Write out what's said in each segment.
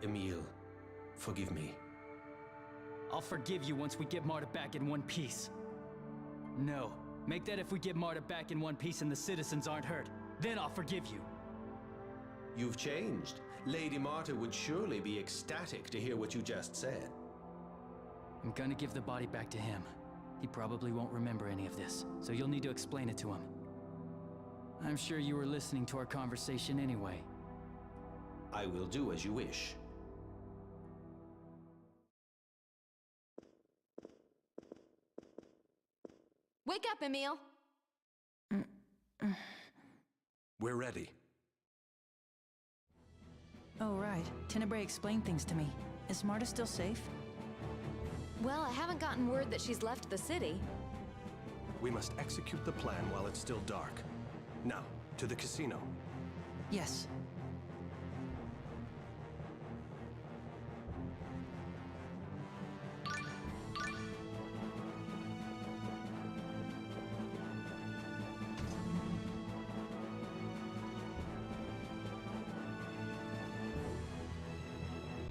Emil, forgive me. I'll forgive you once we get Marta back in one piece. No, make that if we get Marta back in one piece and the citizens aren't hurt. Then I'll forgive you. You've changed. Lady Marta would surely be ecstatic to hear what you just said. I'm gonna give the body back to him. He probably won't remember any of this, so you'll need to explain it to him. I'm sure you were listening to our conversation anyway. I will do as you wish. Wake up, Emil! We're ready. Oh, right. Tenebrae explained things to me. Is Marta still safe? Well, I haven't gotten word that she's left the city. We must execute the plan while it's still dark. Now, to the casino. Yes.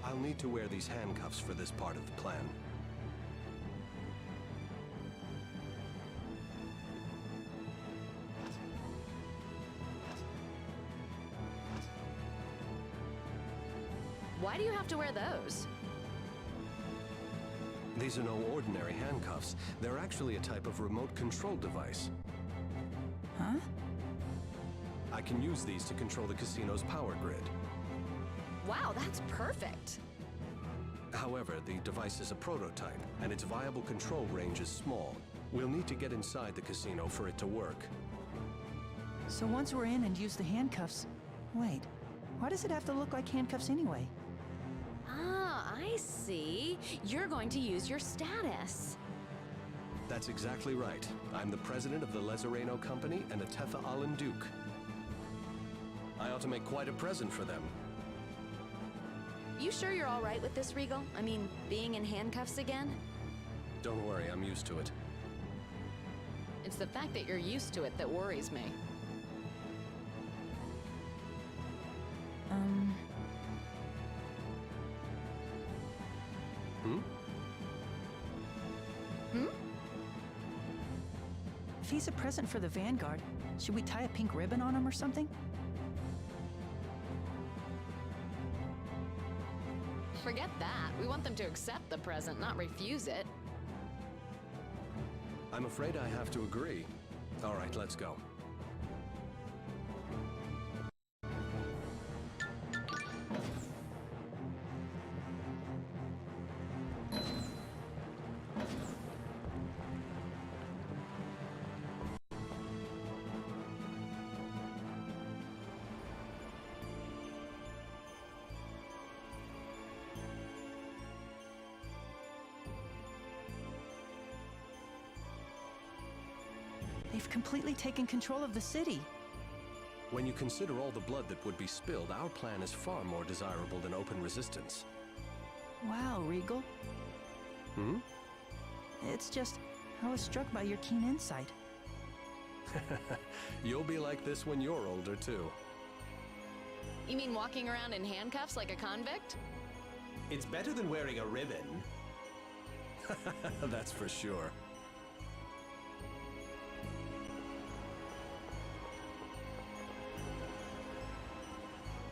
I'll need to wear these handcuffs for this part of the plan. Why do you have to wear those? These are no ordinary handcuffs. They're actually a type of remote control device. Huh? I can use these to control the casino's power grid. Wow, that's perfect! However, the device is a prototype, and its viable control range is small. We'll need to get inside the casino for it to work. So once we're in and use the handcuffs... Wait, why does it have to look like handcuffs anyway? Ah, I see. You're going to use your status. That's exactly right. I'm the president of the Lezareno Company and a Tetha Allen Duke. I ought to make quite a present for them. You sure you're all right with this, Regal? I mean, being in handcuffs again? Don't worry, I'm used to it. It's the fact that you're used to it that worries me. If he's a present for the Vanguard, should we tie a pink ribbon on him or something? Forget that. We want them to accept the present, not refuse it. I'm afraid I have to agree. All right, let's go. They've completely taken control of the city. When you consider all the blood that would be spilled, our plan is far more desirable than open resistance. Wow, Regal. It's just, I was struck by your keen insight. You'll be like this when you're older, too. You mean walking around in handcuffs like a convict? It's better than wearing a ribbon. That's for sure.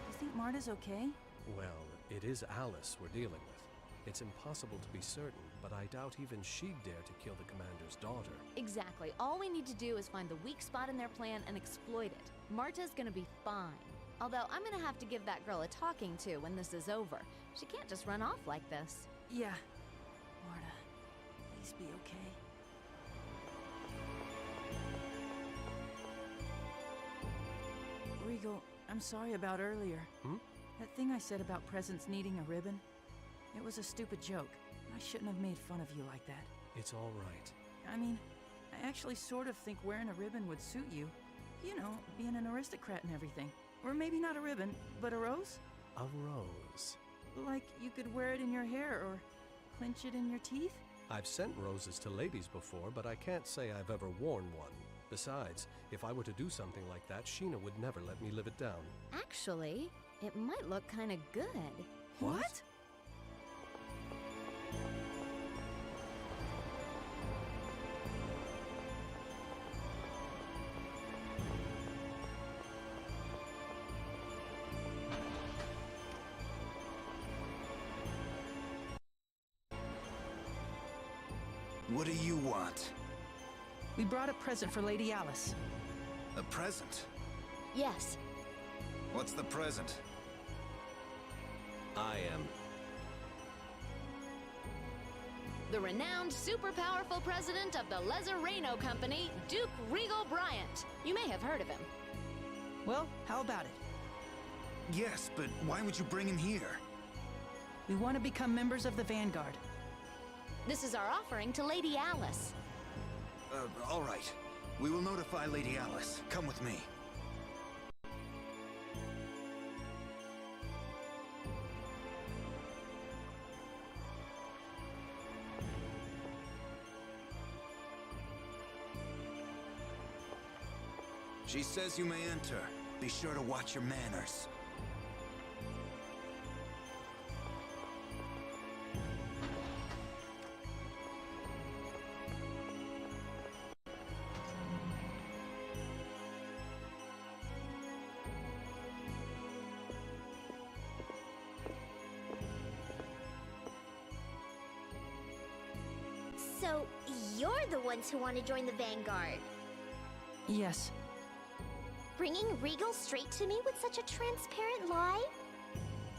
You think Marta's okay? Well, it is Alice we're dealing with. It's impossible to be certain, but I doubt even she'd dare to kill the commander's daughter. Exactly. All we need to do is find the weak spot in their plan and exploit it. Marta's gonna be fine. Although I'm gonna have to give that girl a talking to when this is over. She can't just run off like this. Yeah. Marta, please be okay. Regal, I'm sorry about earlier. That thing I said about presents needing a ribbon, it was a stupid joke. I shouldn't have made fun of you like that. It's all right. I mean, I actually sort of think wearing a ribbon would suit you. You know, being an aristocrat and everything. Or maybe not a ribbon, but a rose? A rose. Like you could wear it in your hair or clench it in your teeth? I've sent roses to ladies before, but I can't say I've ever worn one. Besides, if I were to do something like that, Sheena would never let me live it down. Actually, it might look kind of good. What? What do you want? We brought a present for Lady Alice. A present? Yes. What's the present? I am. The renowned, super powerful president of the Lezareno Company, Duke Regal Bryant. You may have heard of him. Well, how about it? Yes, but why would you bring him here? We want to become members of the Vanguard. This is our offering to Lady Alice. All right. We will notify Lady Alice. Come with me. She says you may enter. Be sure to watch your manners. So, you're the ones who want to join the Vanguard. Yes. Bringing Regal straight to me with such a transparent lie?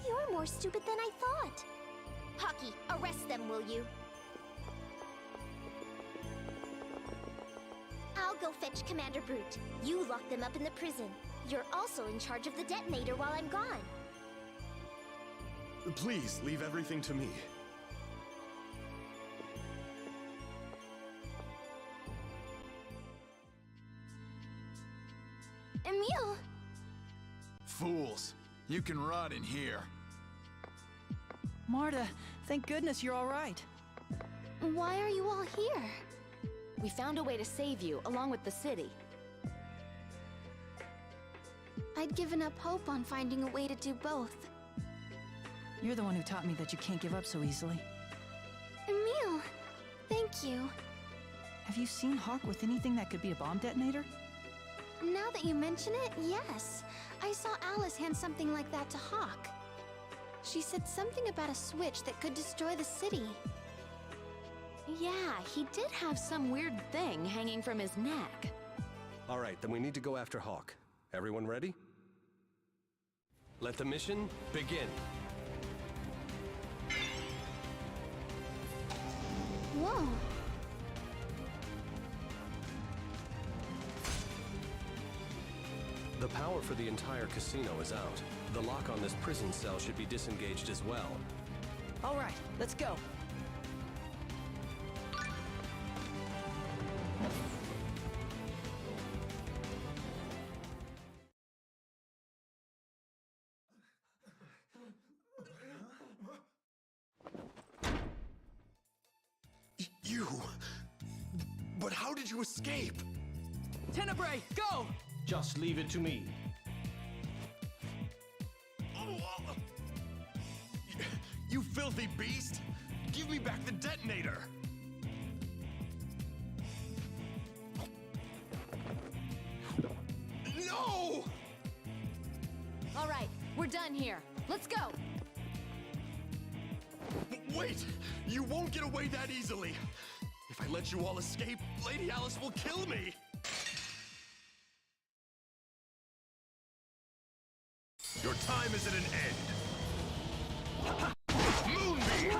You're more stupid than I thought. Hockey, arrest them, will you? I'll go fetch Commander Brute. You lock them up in the prison. You're also in charge of the detonator while I'm gone. Please, leave everything to me. Emil! Fools! You can rot in here. Marta, thank goodness you're all right. Why are you all here? We found a way to save you, along with the city. I'd given up hope on finding a way to do both. You're the one who taught me that you can't give up so easily. Emil! Thank you. Have you seen Hawk with anything that could be a bomb detonator? Now that you mention it, yes. I saw Alice hand something like that to Hawk. She said something about a switch that could destroy the city. Yeah, he did have some weird thing hanging from his neck. All right, then we need to go after Hawk. Everyone ready? Let the mission begin. Whoa. The power for the entire casino is out. The lock on this prison cell should be disengaged as well. All right, let's go. You... But how did you escape? Tenebrae, go! Just leave it to me. You filthy beast! Give me back the detonator! No! All right, we're done here. Let's go! Wait! You won't get away that easily! If I let you all escape, Lady Alice will kill me! Your time is at an end! Moonbeam!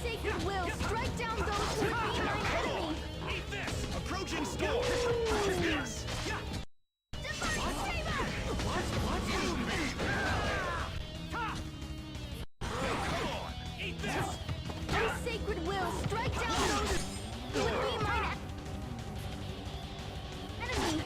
Sacred will, strike down those who would be my enemy! Eat this! Approaching storm! Yes! Divine Saber! Moonbeam! Come on! Eat this! Sacred will, strike down those who would be my enemy!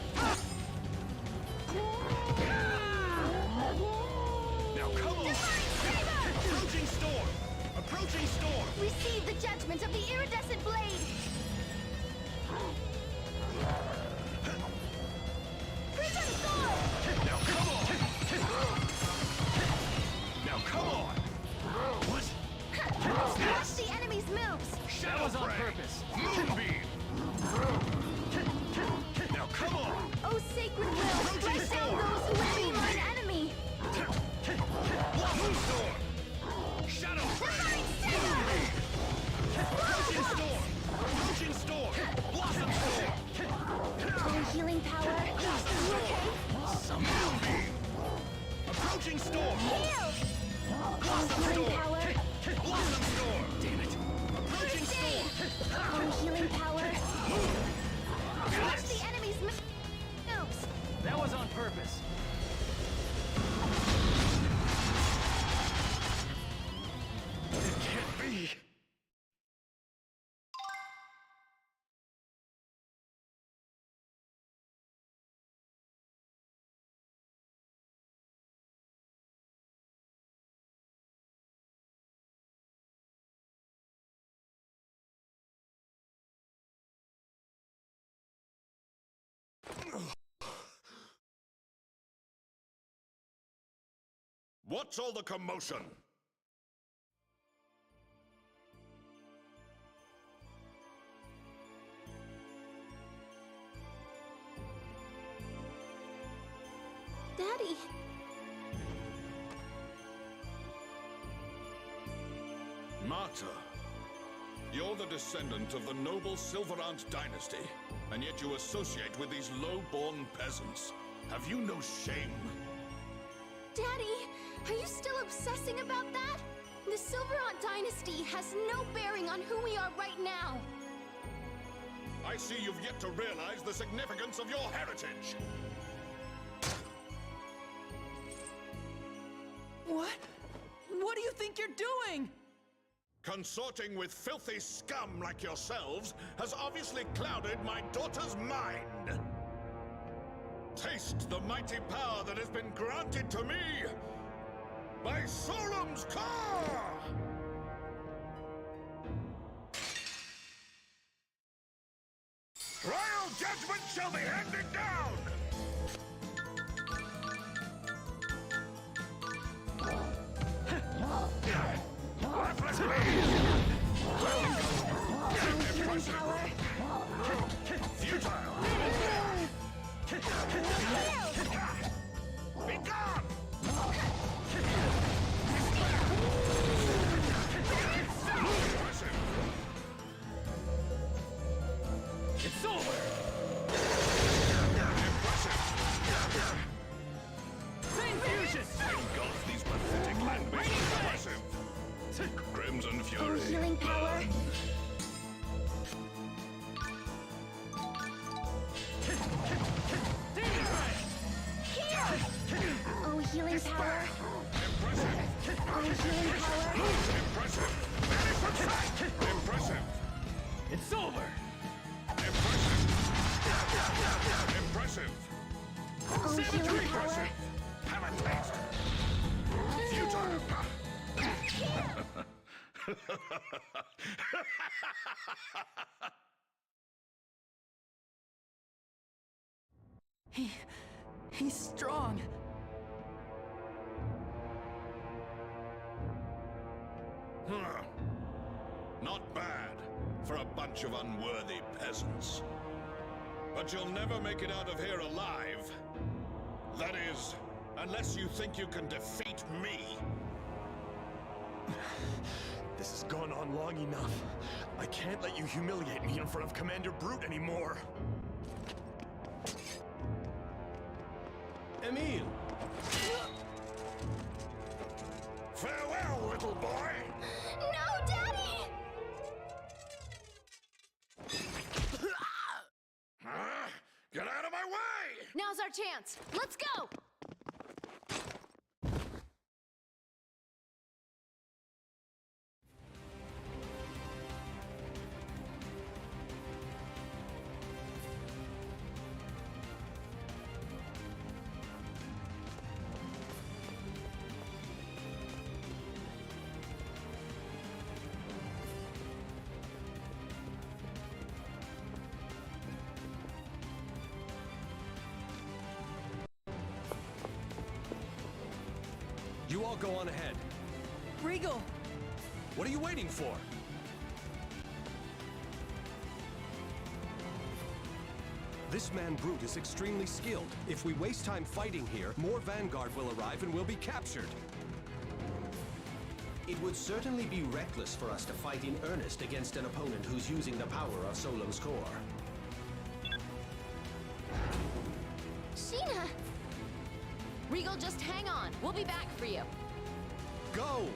What's all the commotion? Daddy. Marta, you're the descendant of the noble Silverant dynasty, and yet you associate with these low-born peasants. Have you no shame? Daddy, are you still obsessing about that? The Silverant dynasty has no bearing on who we are right now. I see you've yet to realize the significance of your heritage. What? What do you think you're doing? Consorting with filthy scum like yourselves has obviously clouded my daughter's mind. Taste the mighty power that has been granted to me by Solemn's core! Trial judgment shall be handed down! Worthless beast! Impressive! Futile! Be gone! Impressive! It's over! Impressive! Flame fusion! Engulf these pathetic land beasts! Impressive! Crimson Fury! Healing power. Oh, healing power. Impressive! Oh, healing power. Impressive! Finish the fight! Impressive! It's over! Impressive! Impressive! Oh, healing power. Impressive! Have a taste! Futile! He's strong. Huh. Not bad for a bunch of unworthy peasants. But you'll never make it out of here alive. That is, unless you think you can defeat me. This has gone on long enough. I can't let you humiliate me in front of Commander Brute anymore. Emil! Farewell, little boy! No, Daddy! Huh? Get out of my way! Now's our chance. Let's go! You all go on ahead. Regal! What are you waiting for? This man Brute is extremely skilled. If we waste time fighting here, more Vanguard will arrive and we'll be captured. It would certainly be reckless for us to fight in earnest against an opponent who's using the power of Solemn's core. Sheena! Regal, just hang on. We'll be back for you. Go!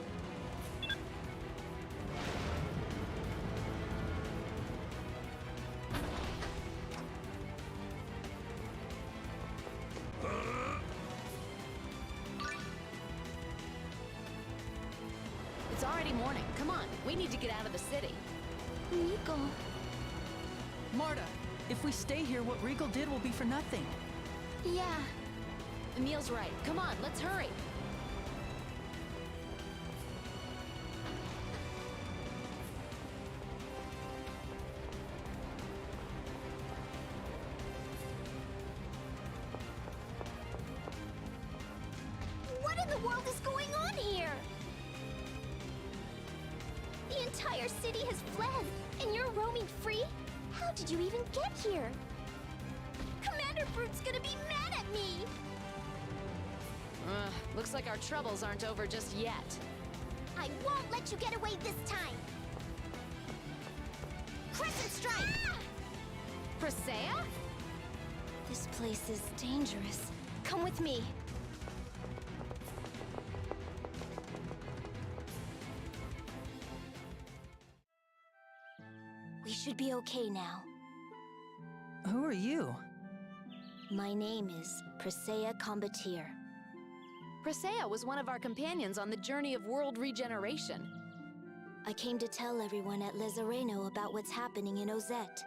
It's already morning. Come on. We need to get out of the city. Regal. Marta, if we stay here, what Regal did will be for nothing. Yeah. Emil's right. Come on, let's hurry. What in the world is going entire city has fled, and you're roaming free? How did you even get here? Commander Fruit's gonna be mad at me! Looks like our troubles aren't over just yet. I won't let you get away this time! Crescent Strike! Ah! Presea? This place is dangerous. Come with me. We should be okay now. Who are you? My name is Presea Combatir. Presea was one of our companions on the journey of world regeneration. I came to tell everyone at Lezareno about what's happening in Ozette.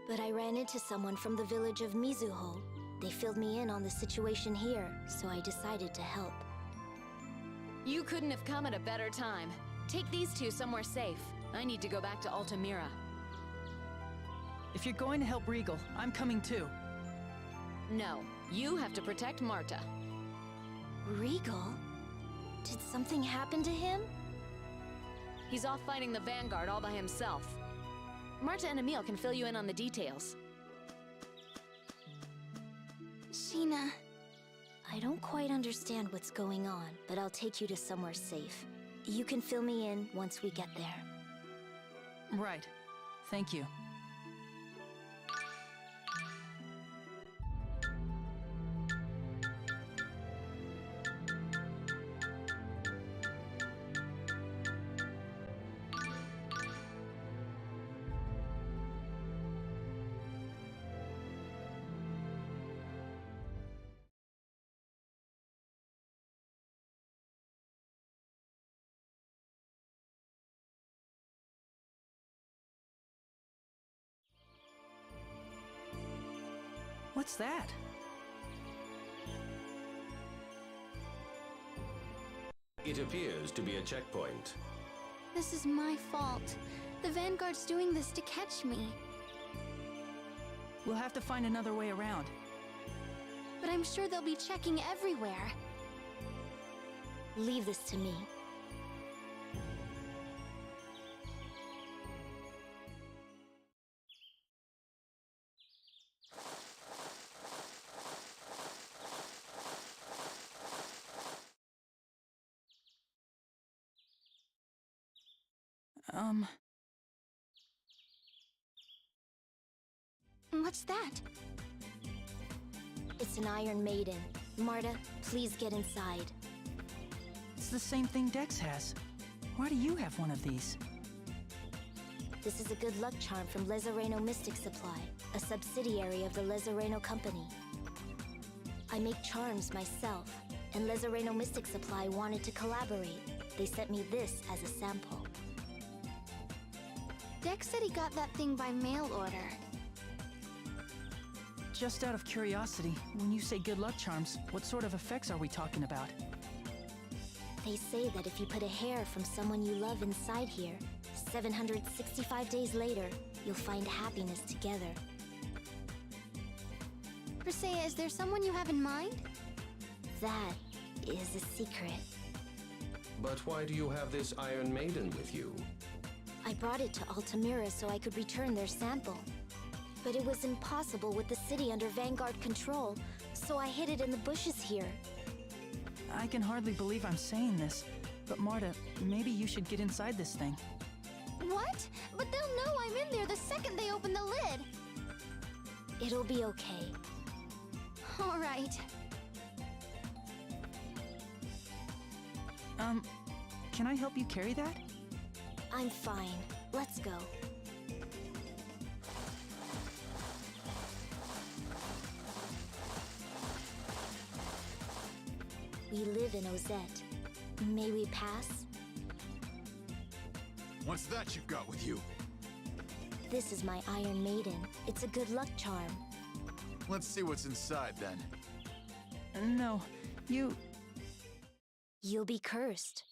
But I ran into someone from the village of Mizuho. They filled me in on the situation here, so I decided to help. You couldn't have come at a better time. Take these two somewhere safe. I need to go back to Altamira. If you're going to help Regal, I'm coming too. No, you have to protect Marta. Regal? Did something happen to him? He's off fighting the Vanguard all by himself. Marta and Emil can fill you in on the details. Sheena... I don't quite understand what's going on, but I'll take you to somewhere safe. You can fill me in once we get there. Right. Thank you. What's that? It appears to be a checkpoint. This is my fault. The Vanguard's doing this to catch me. We'll have to find another way around. But I'm sure they'll be checking everywhere. Leave this to me. What's that? It's an Iron Maiden. Marta, please get inside. It's the same thing Dex has. Why do you have one of these? This is a good luck charm from Lezareno Mystic Supply, a subsidiary of the Lezareno Company. I make charms myself, and Lezareno Mystic Supply wanted to collaborate. They sent me this as a sample. Dex said he got that thing by mail order. Just out of curiosity, when you say good luck charms, what sort of effects are we talking about? They say that if you put a hair from someone you love inside here, 765 days later, you'll find happiness together. Presea, is there someone you have in mind? That is a secret. But why do you have this Iron Maiden with you? I brought it to Altamira so I could return their sample. But it was impossible with the city under Vanguard control, so I hid it in the bushes here. I can hardly believe I'm saying this, but Marta, maybe you should get inside this thing. What? But they'll know I'm in there the second they open the lid. It'll be okay. All right. Can I help you carry that? I'm fine. Let's go. We live in Ozette. May we pass? What's that you've got with you? This is my Iron Maiden. It's a good luck charm. Let's see what's inside, then. No, you... You'll be cursed.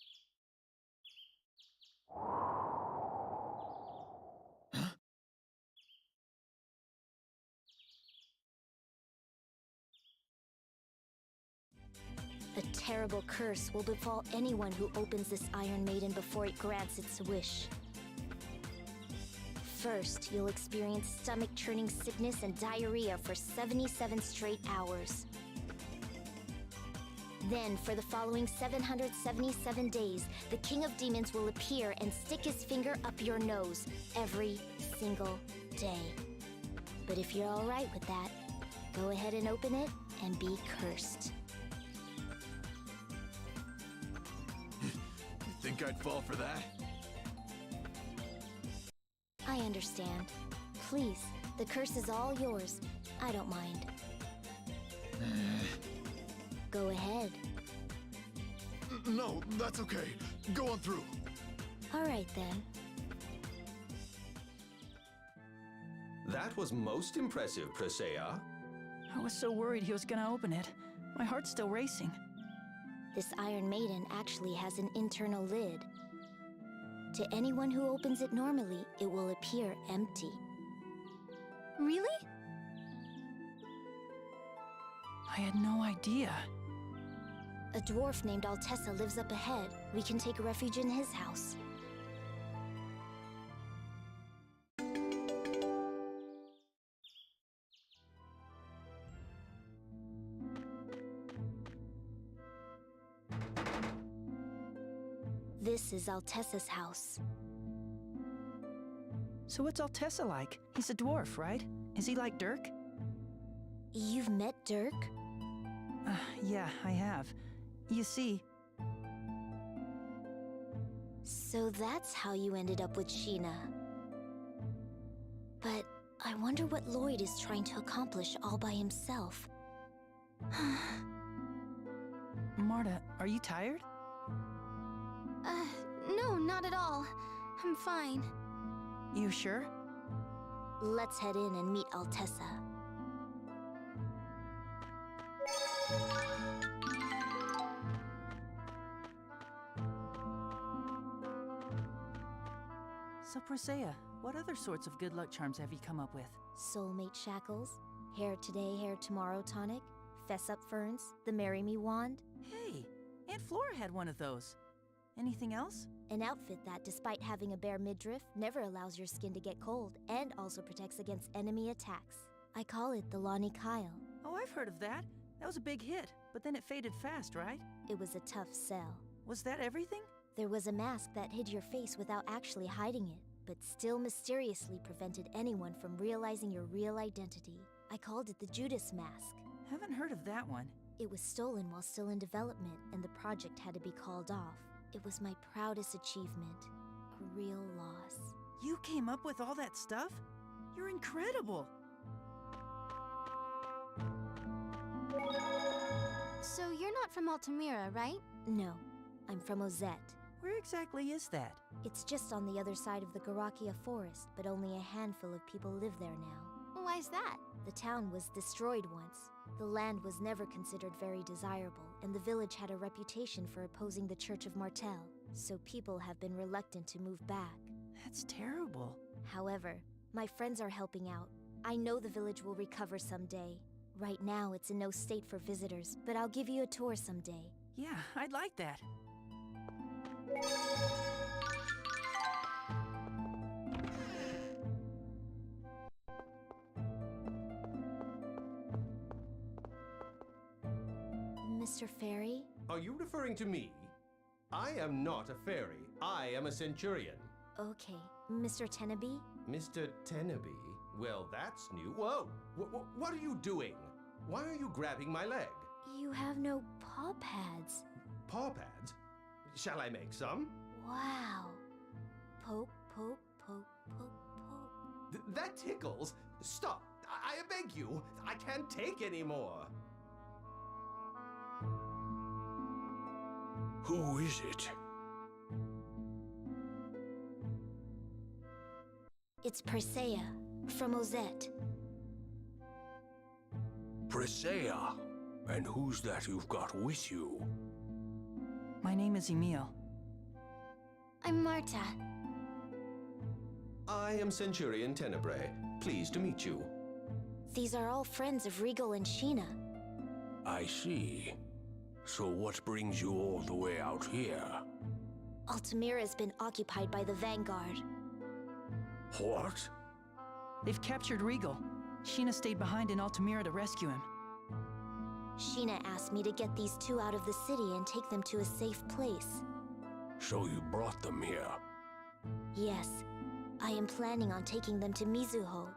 A terrible curse will befall anyone who opens this Iron Maiden before it grants its wish. First, you'll experience stomach-churning sickness and diarrhea for 77 straight hours. Then, for the following 777 days, the King of Demons will appear and stick his finger up your nose every single day. But if you're alright with that, go ahead and open it and be cursed. You think I'd fall for that? I understand. Please, the curse is all yours. I don't mind. Go ahead. No, that's okay. Go on through. All right, then. That was most impressive, Presea. I was so worried he was gonna open it. My heart's still racing. This Iron Maiden actually has an internal lid. To anyone who opens it normally, it will appear empty. Really? I had no idea. A dwarf named Altessa lives up ahead. We can take refuge in his house. This is Altessa's house. So what's Altessa like? He's a dwarf, right? Is he like Dirk? You've met Dirk? Yeah, I have. You see... So that's how you ended up with Sheena. But I wonder what Lloyd is trying to accomplish all by himself. Marta, are you tired? No, not at all. I'm fine. You sure? Let's head in and meet Altessa. So Presea, what other sorts of good luck charms have you come up with? Soulmate shackles, hair today, hair tomorrow tonic, fess up ferns, the marry me wand. Hey, Aunt Flora had one of those. Anything else? An outfit that, despite having a bare midriff, never allows your skin to get cold and also protects against enemy attacks. I call it the Lonnie Kyle. Oh, I've heard of that. That was a big hit, but then it faded fast, right? It was a tough sell. Was that everything? There was a mask that hid your face without actually hiding it, but still mysteriously prevented anyone from realizing your real identity. I called it the Judas mask. Haven't heard of that one. It was stolen while still in development, and the project had to be called off. It was my proudest achievement. A real loss. You came up with all that stuff? You're incredible! So you're not from Altamira, right? No, I'm from Ozette. Where exactly is that? It's just on the other side of the Garakia forest, but only a handful of people live there now. Why's that? The town was destroyed once. The land was never considered very desirable, and the village had a reputation for opposing the Church of Martel, so people have been reluctant to move back. That's terrible. However, my friends are helping out. I know the village will recover someday. Right now, it's in no state for visitors, but I'll give you a tour someday. Yeah, I'd like that. Mr. Fairy? Are you referring to me? I am not a fairy. I am a centurion. Okay, Mr. Teneby? Mr. Teneby? Well, that's new. Whoa! What are you doing? Why are you grabbing my leg? You have no paw pads. Paw pads? Shall I make some? Wow. Poke, poke, poke, poke, poke. That tickles. Stop. I beg you. I can't take any more. Who is it? It's Presea, from Ozette. Presea? And who's that you've got with you? My name is Emil. I'm Marta. I am Centurion Tenebrae. Pleased to meet you. These are all friends of Regal and Sheena. I see. So what brings you all the way out here? Altamira has been occupied by the Vanguard. What? They've captured Regal. Sheena stayed behind in Altamira to rescue him. Sheena asked me to get these two out of the city and take them to a safe place. So you brought them here? Yes, I am planning on taking them to Mizuho.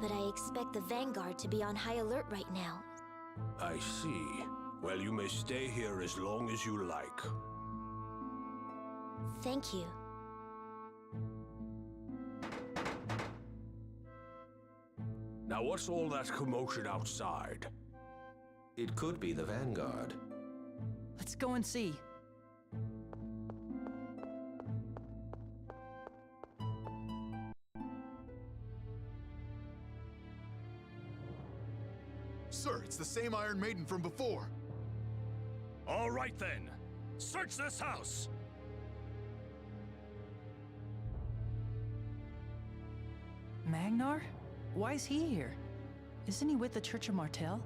But I expect the Vanguard to be on high alert right now. I see. Well, you may stay here as long as you like. Thank you. Now what's all that commotion outside? It could be the Vanguard. Let's go and see. Sir, it's the same Iron Maiden from before. All right then. Search this house. Magnar? Why is he here? Isn't he with the Church of Martel?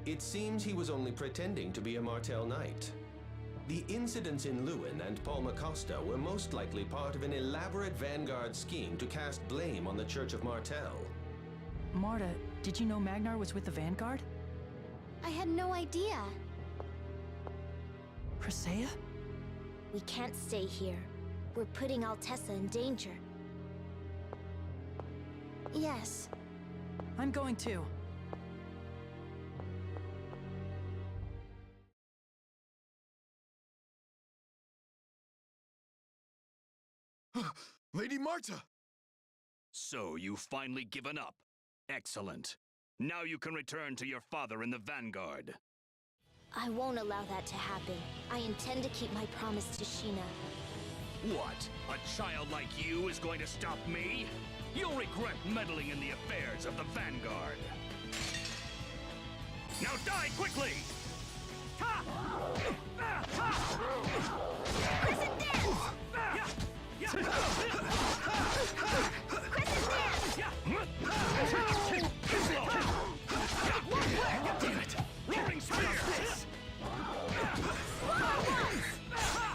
It seems he was only pretending to be a Martel Knight. The incidents in Lewin and Palma Costa were most likely part of an elaborate Vanguard scheme to cast blame on the Church of Martel. Marta, did you know Magnar was with the Vanguard? I had no idea. Presea? We can't stay here. We're putting Altessa in danger. Yes. I'm going too. Lady Marta! So you've finally given up. Excellent. Now you can return to your father in the Vanguard. I won't allow that to happen. I intend to keep my promise to Sheena. What? A child like you is going to stop me? You'll regret meddling in the affairs of the Vanguard. Now die quickly! Ha! Crescent Dance! Crescent Dance! Damn it! Roaring Spear!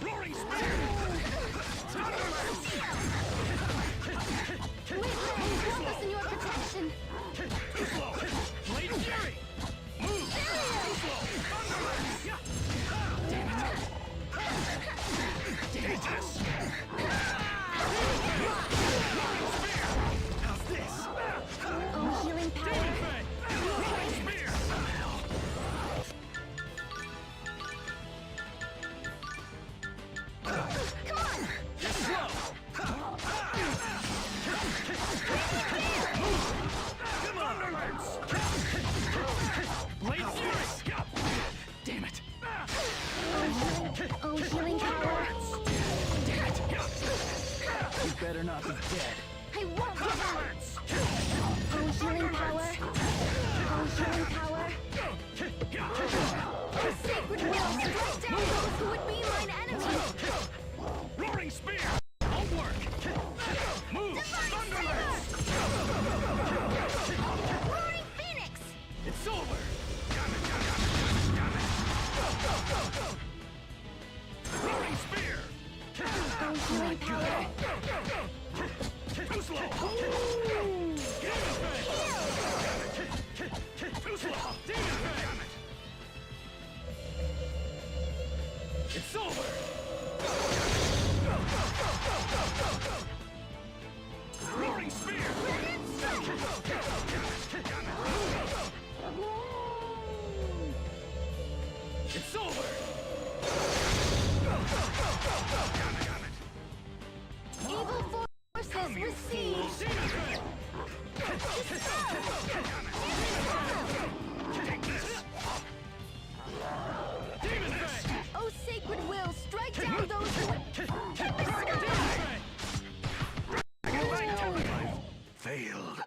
Roaring Spear! Help us in your protection! Too slow! Blade Fury! Move! Too slow! Thunderlance! Damn it! This! How's this? Oh, healing power! Roaring Spear! Come on! Get slow! Come on! Thunderlance! Blade Fury! Damn it! Oh, healing power! Damn it! You better not be dead. I won't give up! Oh, healing power! Oh, healing power! The sacred will strike down those who would be mine enemies! Roaring Spear! Won't work! Move! Thunderlance! Roaring Phoenix! It's over! Roaring Spear! Oh, healing power! Too slow! Too slow! Damn it! It's over! Roaring Spear! It's over! Evil forces receive! Take this! Demon Fang! Oh, sacred will strike down those who would... Failed.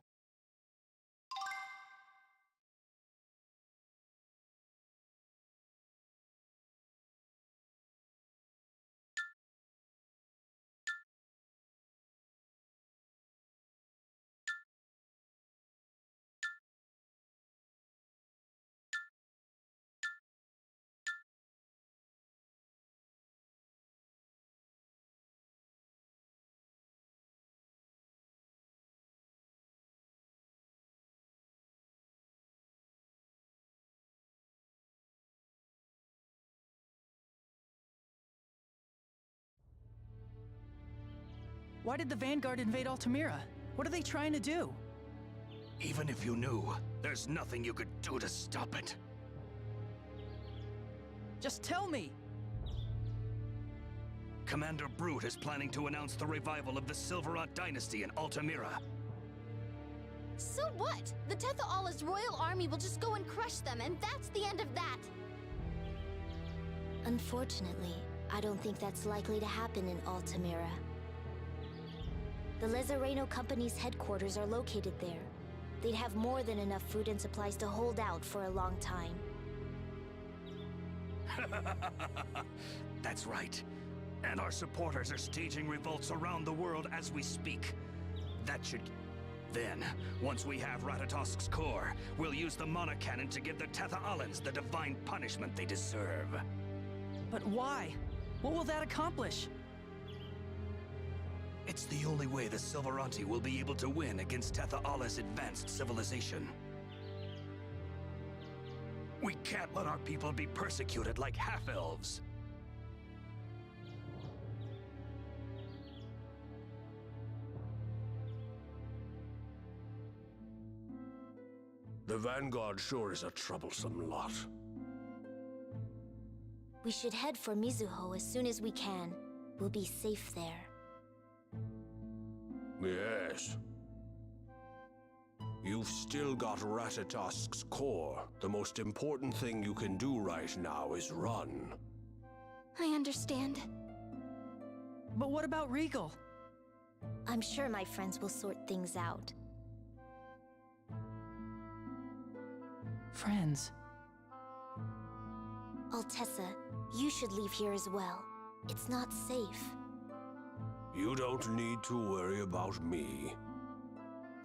Why did the Vanguard invade Altamira? What are they trying to do? Even if you knew, there's nothing you could do to stop it. Just tell me! Commander Brute is planning to announce the revival of the Silverant dynasty in Altamira. So what? The Tetha'ala's royal army will just go and crush them, and that's the end of that! Unfortunately, I don't think that's likely to happen in Altamira. The Lezareno Company's headquarters are located there. They'd have more than enough food and supplies to hold out for a long time. That's right. And our supporters are staging revolts around the world as we speak. That should... Then, once we have Ratatosk's core, we'll use the Mana Cannon to give the Tetha'alans the divine punishment they deserve. But why? What will that accomplish? It's the only way the Silveranti will be able to win against Tetha'ala's advanced civilization. We can't let our people be persecuted like half-elves. The Vanguard sure is a troublesome lot. We should head for Mizuho as soon as we can. We'll be safe there. Yes. You've still got Ratatosk's core. The most important thing you can do right now is run. I understand. But what about Regal? I'm sure my friends will sort things out. Friends. Altessa, you should leave here as well. It's not safe. You don't need to worry about me.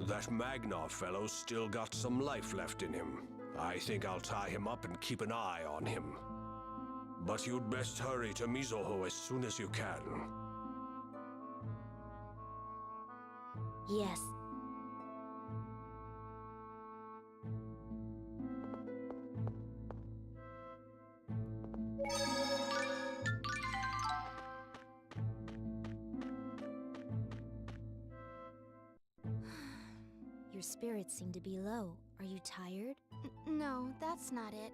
That Magnar fellow's still got some life left in him. I think I'll tie him up and keep an eye on him. But you'd best hurry to Mizuho as soon as you can. Yes. Your spirits seem to be low. Are you tired? No, that's not it.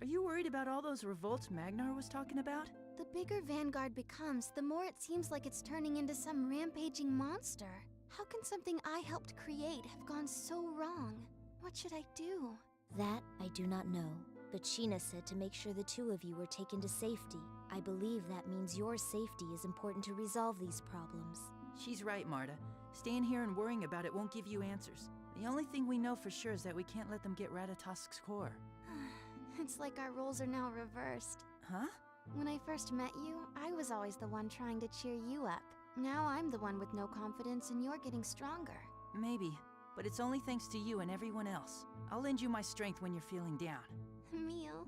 Are you worried about all those revolts Magnar was talking about? The bigger Vanguard becomes, the more it seems like it's turning into some rampaging monster. How can something I helped create have gone so wrong? What should I do? That I do not know. But Sheena said to make sure the two of you were taken to safety. I believe that means your safety is important to resolve these problems. She's right, Marta. Staying here and worrying about it won't give you answers. The only thing we know for sure is that we can't let them get Ratatosk's core. It's like our roles are now reversed. Huh? When I first met you, I was always the one trying to cheer you up. Now I'm the one with no confidence and you're getting stronger. Maybe, but it's only thanks to you and everyone else. I'll lend you my strength when you're feeling down. Emil.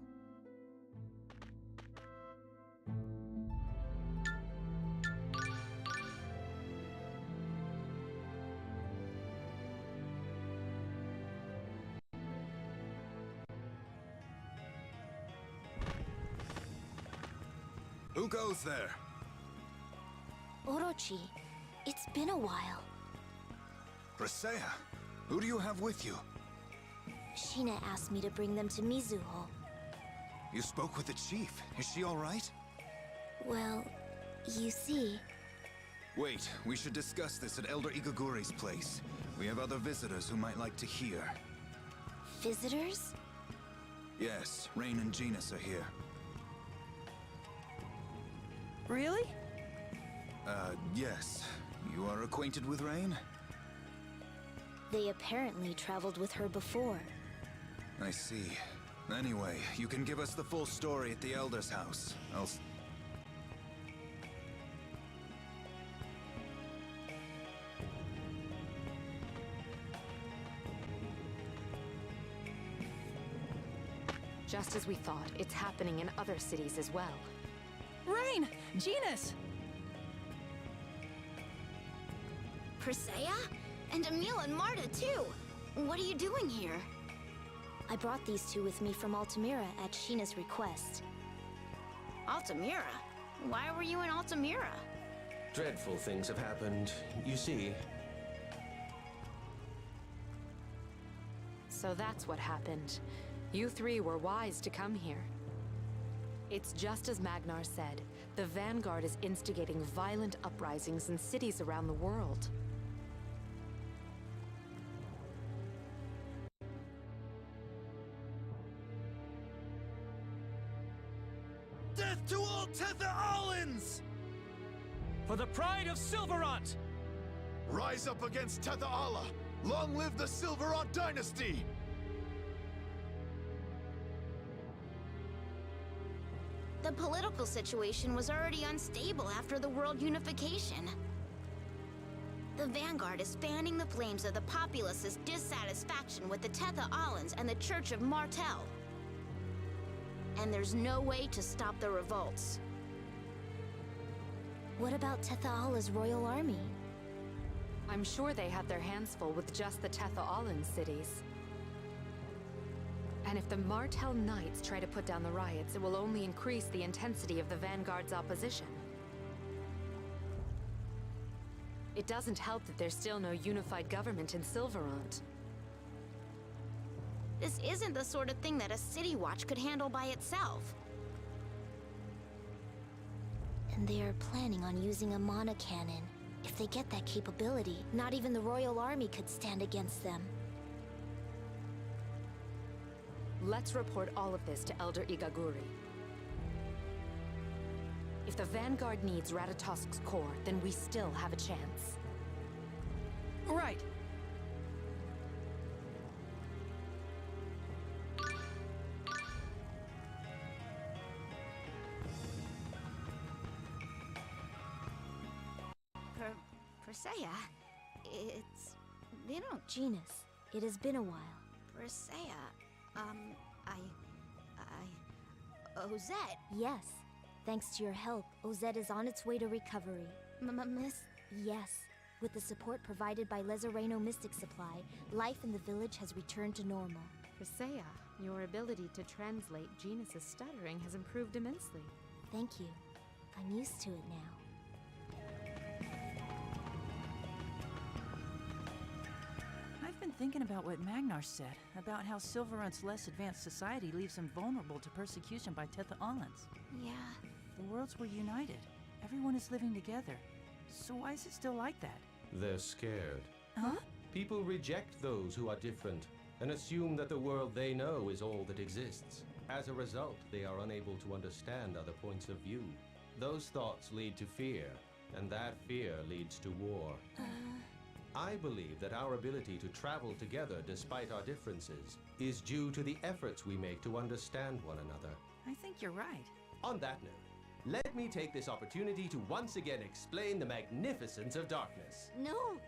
Who goes there? Orochi, it's been a while. Presea, who do you have with you? Sheena asked me to bring them to Mizuho. You spoke with the chief. Is she all right? Well, you see... Wait, we should discuss this at Elder Igaguri's place. We have other visitors who might like to hear. Visitors? Yes, Rain and Genus are here. Really? Yes. You are acquainted with Rain? They apparently traveled with her before. I see. Anyway, you can give us the full story at the Elder's house. Just as we thought, it's happening in other cities as well. Rain! Genus! Presea? And Emil and Marta, too! What are you doing here? I brought these two with me from Altamira at Sheena's request. Altamira? Why were you in Altamira? Dreadful things have happened. You see, So that's what happened. You three were wise to come here. It's just as Magnar said. The Vanguard is instigating violent uprisings in cities around the world. Death to all Tetha-Alans! For the pride of Silverant! Rise up against Tetha-Ala! Long live the Silverant dynasty! The political situation was already unstable after the world unification. The Vanguard is fanning the flames of the populace's dissatisfaction with the Tetha-Alans and the Church of Martel. And there's no way to stop the revolts. What about Tetha-Ala's royal army? I'm sure they have their hands full with just the Tetha-Alan cities. And if the Martel Knights try to put down the riots, it will only increase the intensity of the Vanguard's opposition. It doesn't help that there's still no unified government in Silverant. This isn't the sort of thing that a city watch could handle by itself. And they are planning on using a mana cannon. If they get that capability, not even the royal army could stand against them. Let's report all of this to Elder Igaguri. If the Vanguard needs Ratatosk's core, then we still have a chance. Right. Persea, it's been a... Genus, it has been a while. Persea, Ozette. Yes. Thanks to your help, Ozette is on its way to recovery. Miss... Yes. With the support provided by Lezareno Mystic Supply, life in the village has returned to normal. Persea, your ability to translate Genus's stuttering has improved immensely. Thank you. I'm used to it now. I've been thinking about what Magnar said, about how Silverant's less advanced society leaves them vulnerable to persecution by Tetha-Alans. Yeah. The worlds were united. Everyone is living together. So why is it still like that? they're scared. Huh? People reject those who are different and assume that the world they know is all that exists. As a result, they are unable to understand other points of view. Those thoughts lead to fear, and that fear leads to war. I believe that our ability to travel together despite our differences is due to the efforts we make to understand one another. I think you're right. On that note, let me take this opportunity to once again explain the magnificence of darkness. No.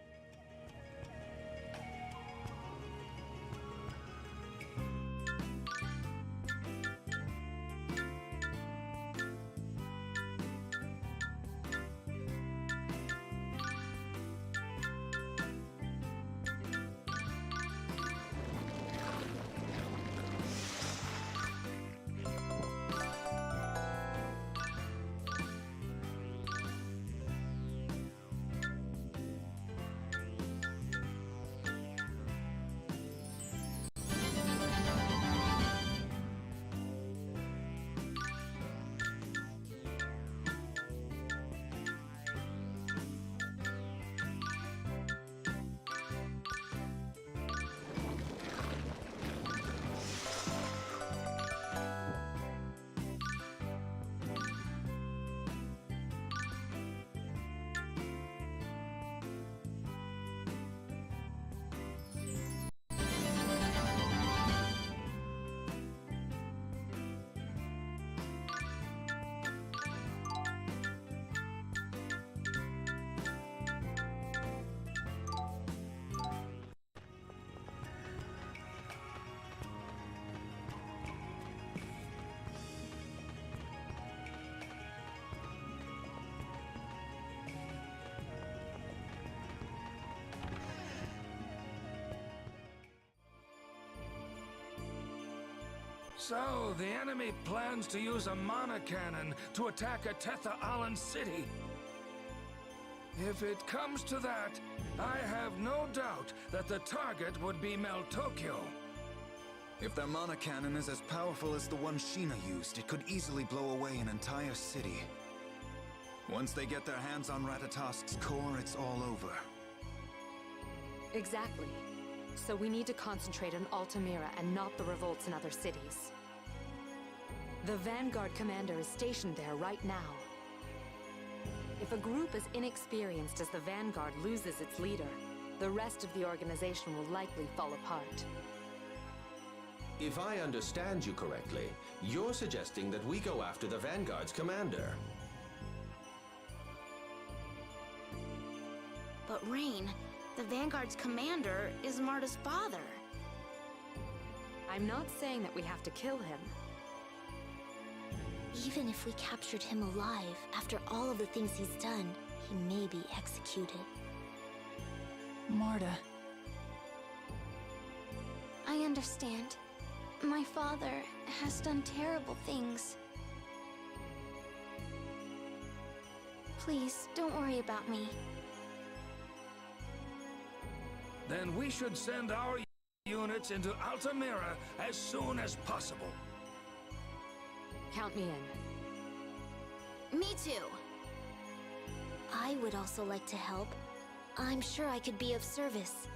So, the enemy plans to use a mana cannon to attack a Tetha-Alan city. If it comes to that, I have no doubt that the target would be Meltokyo. If their mana cannon is as powerful as the one Sheena used, it could easily blow away an entire city. Once they get their hands on Ratatosk's core, it's all over. Exactly. So we need to concentrate on Altamira and not the revolts in other cities. The Vanguard commander is stationed there right now. If a group as inexperienced as the Vanguard loses its leader, the rest of the organization will likely fall apart. If I understand you correctly, you're suggesting that we go after the Vanguard's commander. But Rain, the Vanguard's commander is Marta's father. I'm not saying that we have to kill him. Even if we captured him alive, after all of the things he's done, he may be executed. Marta. I understand. My father has done terrible things. Please, don't worry about me. Then we should send our units into Altamira as soon as possible. Count me in. Me too. I would also like to help. I'm sure I could be of service.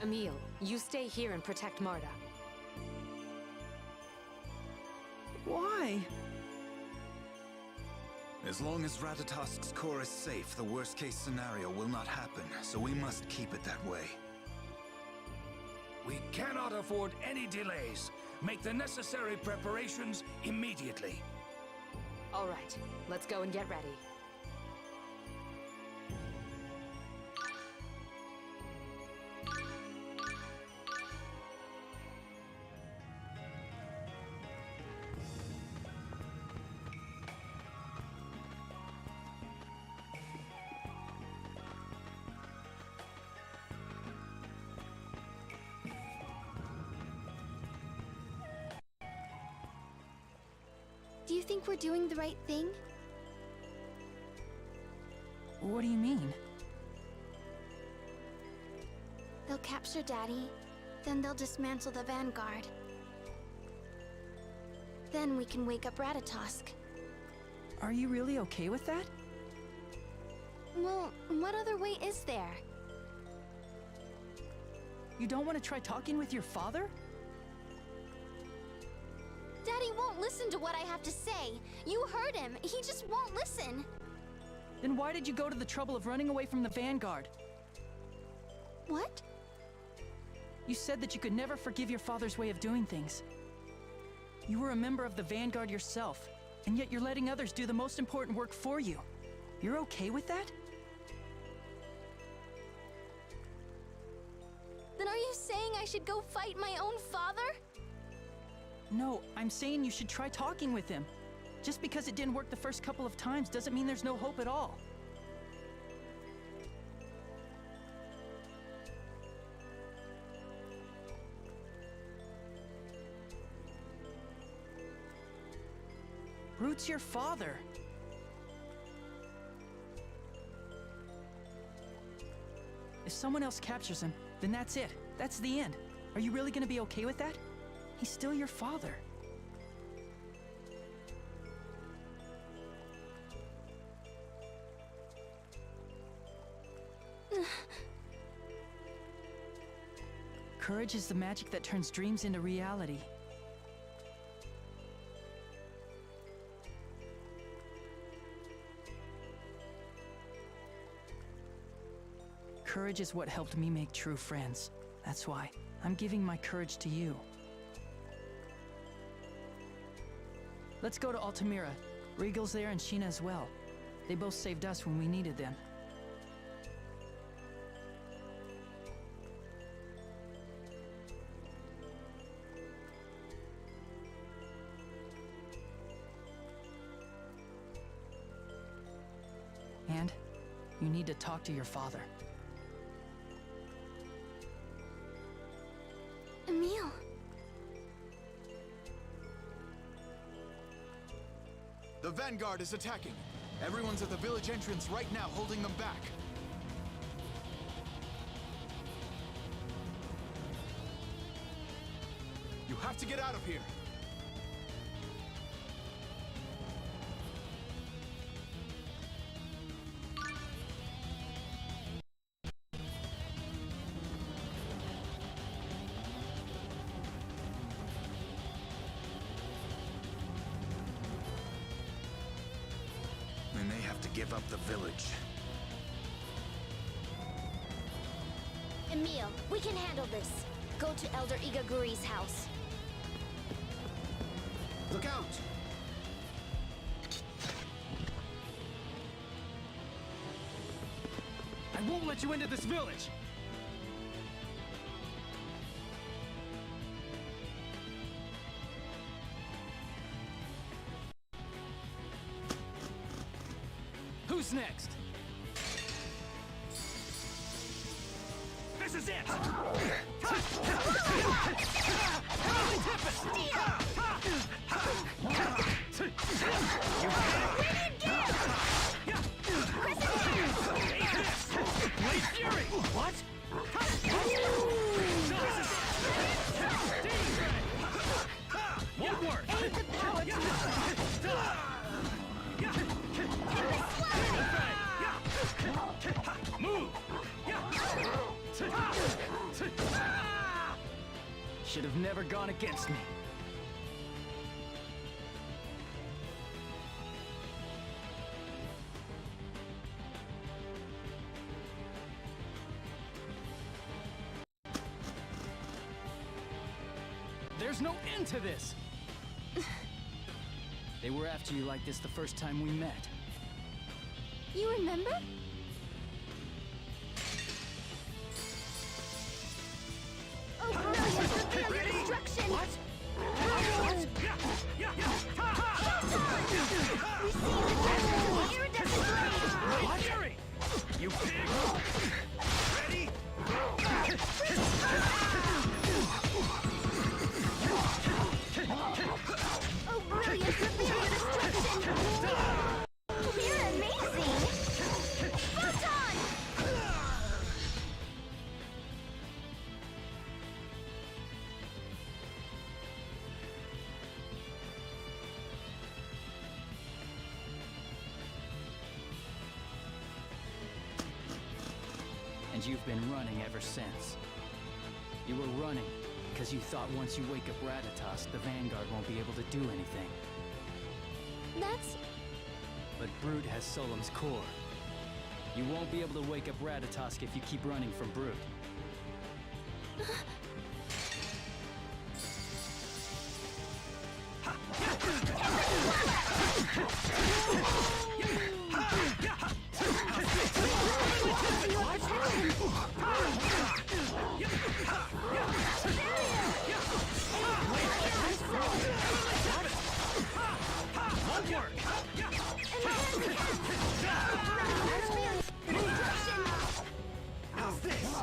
Emil, you stay here and protect Marta. Why? As long as Ratatosk's core is safe, the worst-case scenario will not happen, so we must keep it that way. We cannot afford any delays. Make the necessary preparations immediately. All right, let's go and get ready. Do you think we're doing the right thing? What do you mean? They'll capture Daddy, then they'll dismantle the Vanguard. Then we can wake up Ratatosk. Are you really okay with that? Well, what other way is there? You don't want to try talking with your father? Daddy won't listen to what I have to say. You heard him. He just won't listen. Then why did you go to the trouble of running away from the Vanguard? What? You said that you could never forgive your father's way of doing things. You were a member of the Vanguard yourself, and yet you're letting others do the most important work for you. You're okay with that? Then are you saying I should go fight my own father? No, I'm saying you should try talking with him. Just because it didn't work the first couple of times doesn't mean there's no hope at all. Root's your father. If someone else captures him, then that's it. That's the end. Are you really gonna be okay with that? He's still your father. Courage is the magic that turns dreams into reality. Courage is what helped me make true friends. That's why I'm giving my courage to you. Let's go to Altamira. Regal's there and Sheena as well. They both saved us when we needed them. And you need to talk to your father. Emil. The Vanguard is attacking. Everyone's at the village entrance right now, holding them back. You have to get out of here! We may have to give up the village. Emil, we can handle this. Go to Elder Igaguri's house. Look out! I won't let you into this village! Who's next? This is it! Blade Fury! What? One word! Aid the power to Move! Should have never gone against me. There's no end to this! They were after you like this the first time we met. You remember? Oh, brilliant! Prepare your destruction! What? We see the judgment of the iridescent blade! What? Fury! You pig! Ready? Oh, brilliant! Prepare your destruction! Oh, you're amazing! Photon! And you've been running ever since. You were running because you thought once you wake up Ratatosk, the Vanguard won't be able to do anything. That's... But Brute has Solemn's core. You won't be able to wake up Ratatosk if you keep running from Brute. How's this?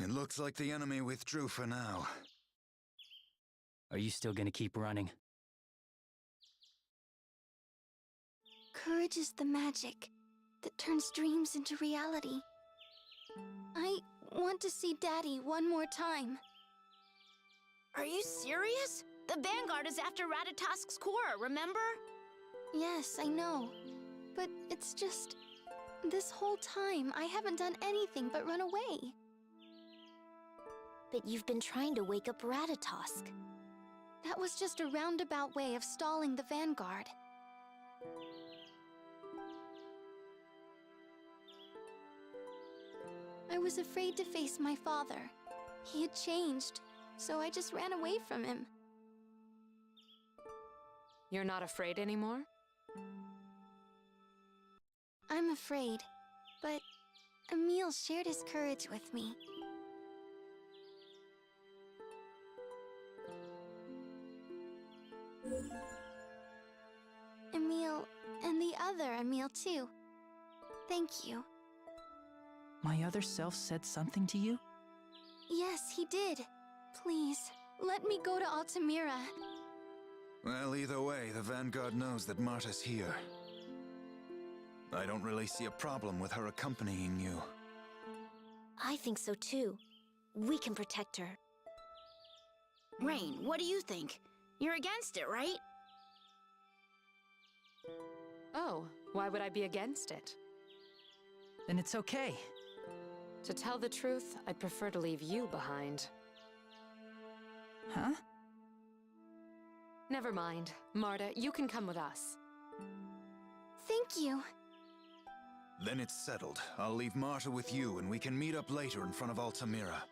It looks like the enemy withdrew for now. Are you still gonna keep running? Courage is the magic that turns dreams into reality. I want to see Daddy one more time. Are you serious? The Vanguard is after Ratatosk's core, remember? Yes, I know. But it's just... this whole time, I haven't done anything but run away. But you've been trying to wake up Ratatosk. That was just a roundabout way of stalling the Vanguard. I was afraid to face my father. He had changed, so I just ran away from him. You're not afraid anymore? I'm afraid, but Emil shared his courage with me. brother a meal too. Thank you. My other self said something to you? Yes, he did. Please, let me go to Altamira. Well, either way, the Vanguard knows that Marta's here. I don't really see a problem with her accompanying you. I think so too. We can protect her. Rain, what do you think? You're against it, right? Oh, why would I be against it? Then it's okay. To tell the truth, I'd prefer to leave you behind. Huh? Never mind. Marta, you can come with us. Thank you. Then it's settled. I'll leave Marta with you, and we can meet up later in front of Altamira.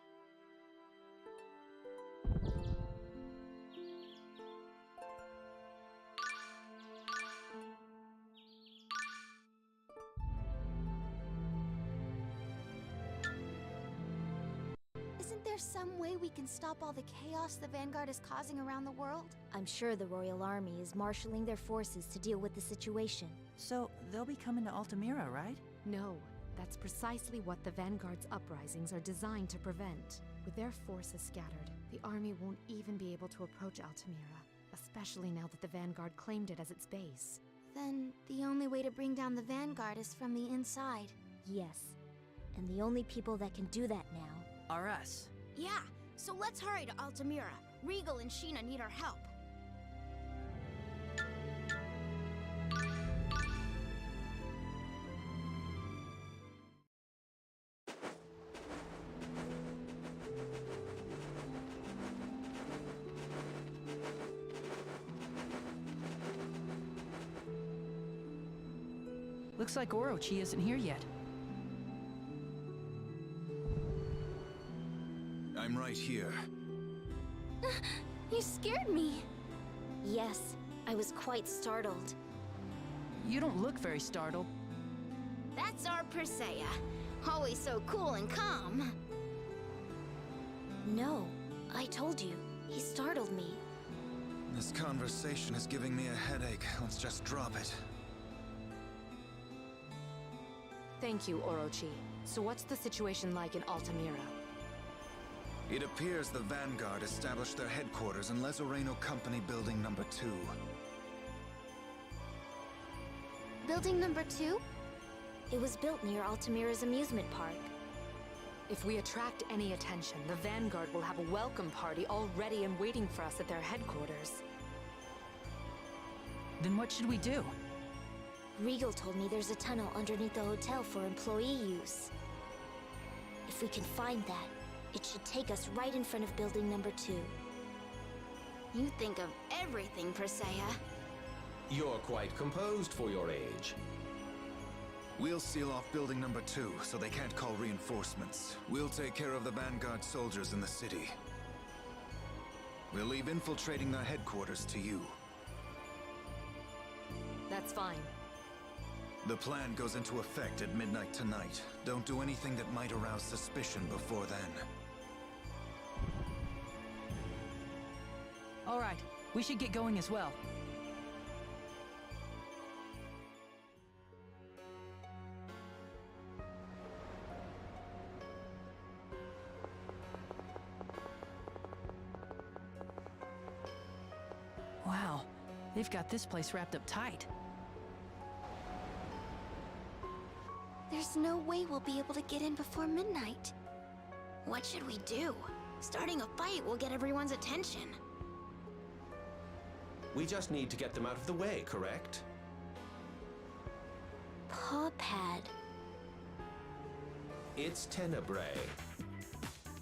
Isn't there some way we can stop all the chaos the Vanguard is causing around the world? I'm sure the Royal Army is marshaling their forces to deal with the situation. So, they'll be coming to Altamira, right? No, that's precisely what the Vanguard's uprisings are designed to prevent. With their forces scattered, the army won't even be able to approach Altamira, especially now that the Vanguard claimed it as its base. Then the only way to bring down the Vanguard is from the inside. Yes. And the only people that can do that now are us. Yeah, so let's hurry to Altamira. Regal and Sheena need our help. Looks like Orochi isn't here yet. I'm right here. You scared me. Yes, I was quite startled. You don't look very startled. That's our Persea. Always so cool and calm. No, I told you. He startled me. This conversation is giving me a headache. Let's just drop it. Thank you, Orochi. So what's the situation like in Altamira? It appears the Vanguard established their headquarters in Lezoreno Company Building Number 2. Building number 2? It was built near Altamira's amusement park. If we attract any attention, the Vanguard will have a welcome party all ready and waiting for us at their headquarters. Then what should we do? Regal told me there's a tunnel underneath the hotel for employee use. If we can find that, it should take us right in front of building number 2. You think of everything, Persea. You're quite composed for your age. We'll seal off building number 2, so they can't call reinforcements. We'll take care of the Vanguard soldiers in the city. We'll leave infiltrating their headquarters to you. That's fine. The plan goes into effect at midnight tonight. Don't do anything that might arouse suspicion before then. All right, we should get going as well. Wow, they've got this place wrapped up tight. There's no way we'll be able to get in before midnight. What should we do? Starting a fight will get everyone's attention. We just need to get them out of the way, correct? Paw Pad. It's Tenebrae.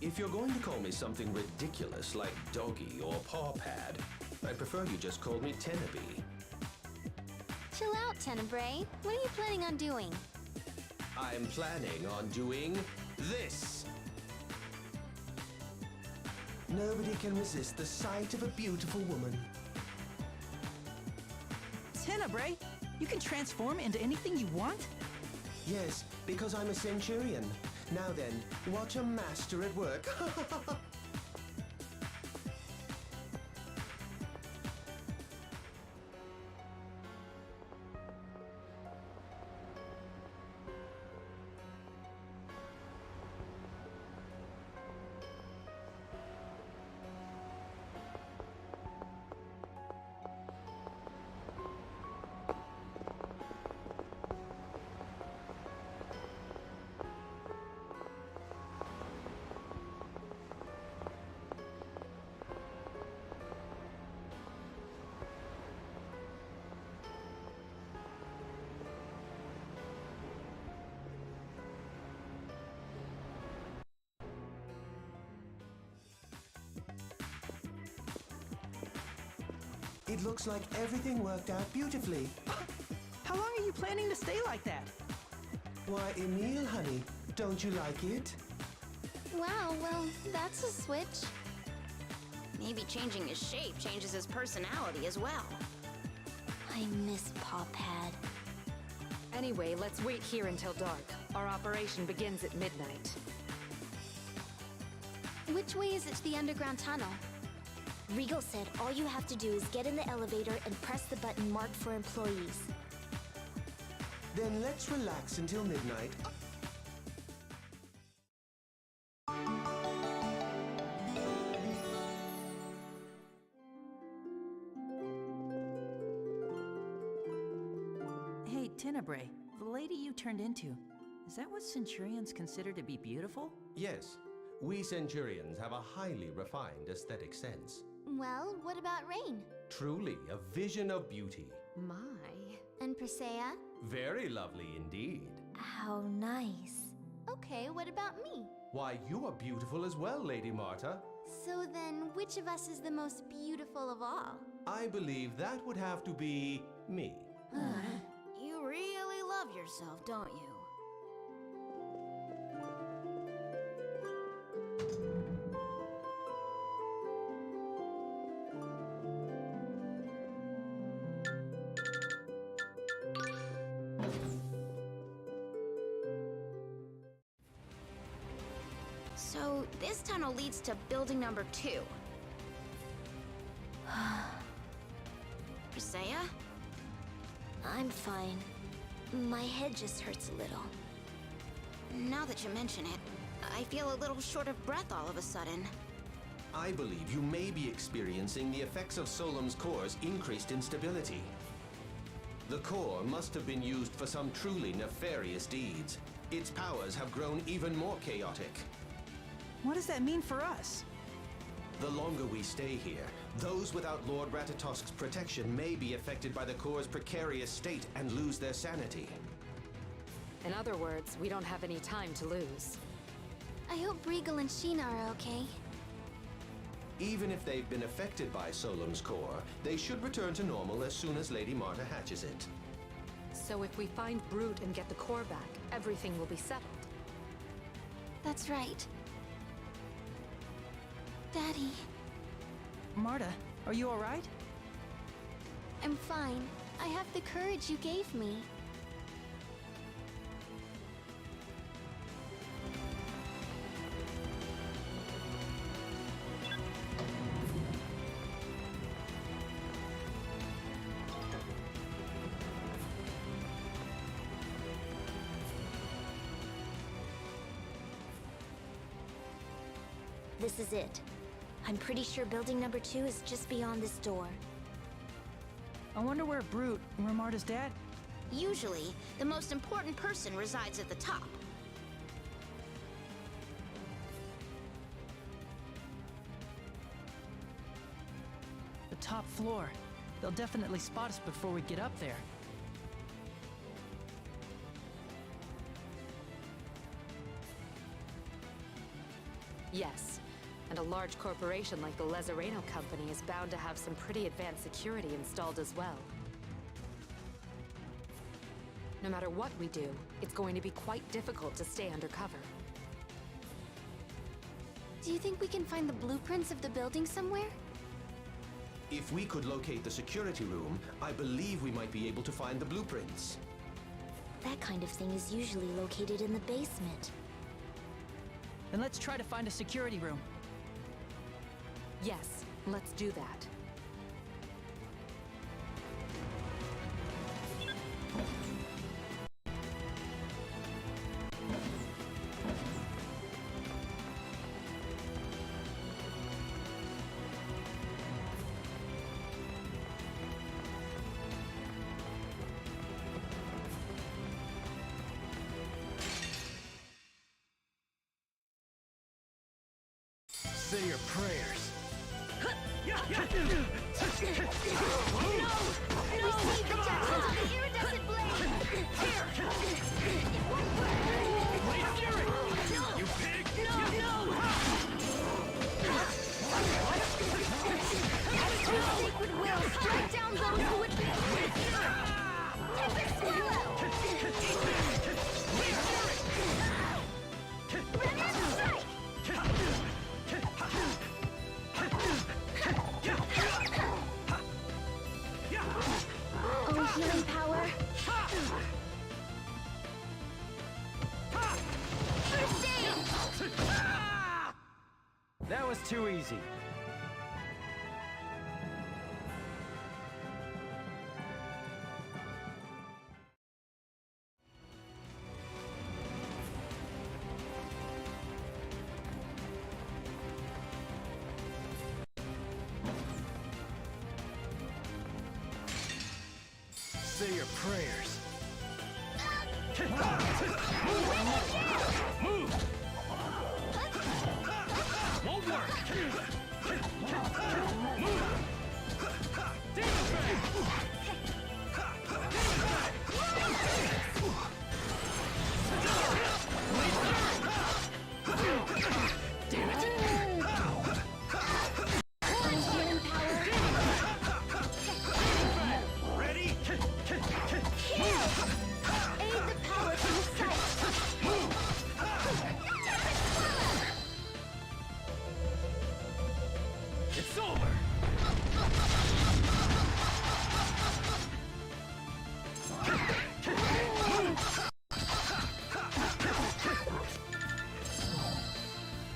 If you're going to call me something ridiculous like Doggy or Paw Pad, I'd prefer you just called me Tenebee. Chill out, Tenebrae. What are you planning on doing? I'm planning on doing this. Nobody can resist the sight of a beautiful woman. Tenebrae, you can transform into anything you want? Yes, because I'm a Centurion. Now then, watch a master at work. It looks like everything worked out beautifully. How long are you planning to stay like that? Why, Emile, honey, don't you like it? Wow, well, that's a switch. Maybe changing his shape changes his personality as well. I miss Paw Pad. Anyway, let's wait here until dark. Our operation begins at midnight. Which way is it to the underground tunnel? Regal said all you have to do is get in the elevator and press the button marked for employees. Then let's relax until midnight. Hey, Tenebrae, the lady you turned into, is that what Centurions consider to be beautiful? Yes, we Centurions have a highly refined aesthetic sense. Well, what about Rain? Truly a vision of beauty. My. And Persea? Very lovely indeed. How nice. Okay, what about me? Why, you are beautiful as well, Lady Marta. So then, which of us is the most beautiful of all? I believe that would have to be me. You really love yourself, don't you? So, this tunnel leads to building number 2. Persea? I'm fine. My head just hurts a little. Now that you mention it, I feel a little short of breath all of a sudden. I believe you may be experiencing the effects of Solemn's core's increased instability. The core must have been used for some truly nefarious deeds. Its powers have grown even more chaotic. What does that mean for us? The longer we stay here, those without Lord Ratatosk's protection may be affected by the core's precarious state and lose their sanity. In other words, we don't have any time to lose. I hope Regal and Sheena are okay. Even if they've been affected by Solemn's core, they should return to normal as soon as Lady Marta hatches it. So if we find Brute and get the core back, everything will be settled. That's right. Daddy. Marta, are you all right? I'm fine. I have the courage you gave me. This is it. I'm pretty sure building number 2 is just beyond this door. I wonder where Brute, where Marta's dad? Usually, the most important person resides at the top. The top floor. They'll definitely spot us before we get up there. Yes, and a large corporation like the Lezareno Company is bound to have some pretty advanced security installed as well. No matter what we do, it's going to be quite difficult to stay undercover. Do you think we can find the blueprints of the building somewhere? If we could locate the security room, I believe we might be able to find the blueprints. That kind of thing is usually located in the basement. Then let's try to find a security room. Yes, let's do that. Say your prayers. No! Receive the jackal of the iridescent blade! Here! Blade Fury! No! You pig! No! Your sacred will strike too easy. Say your prayers. Move! Won't work! Move! Demon Fang! Damn it! Ready? Aid the power from the sight. It's over!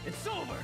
It's over!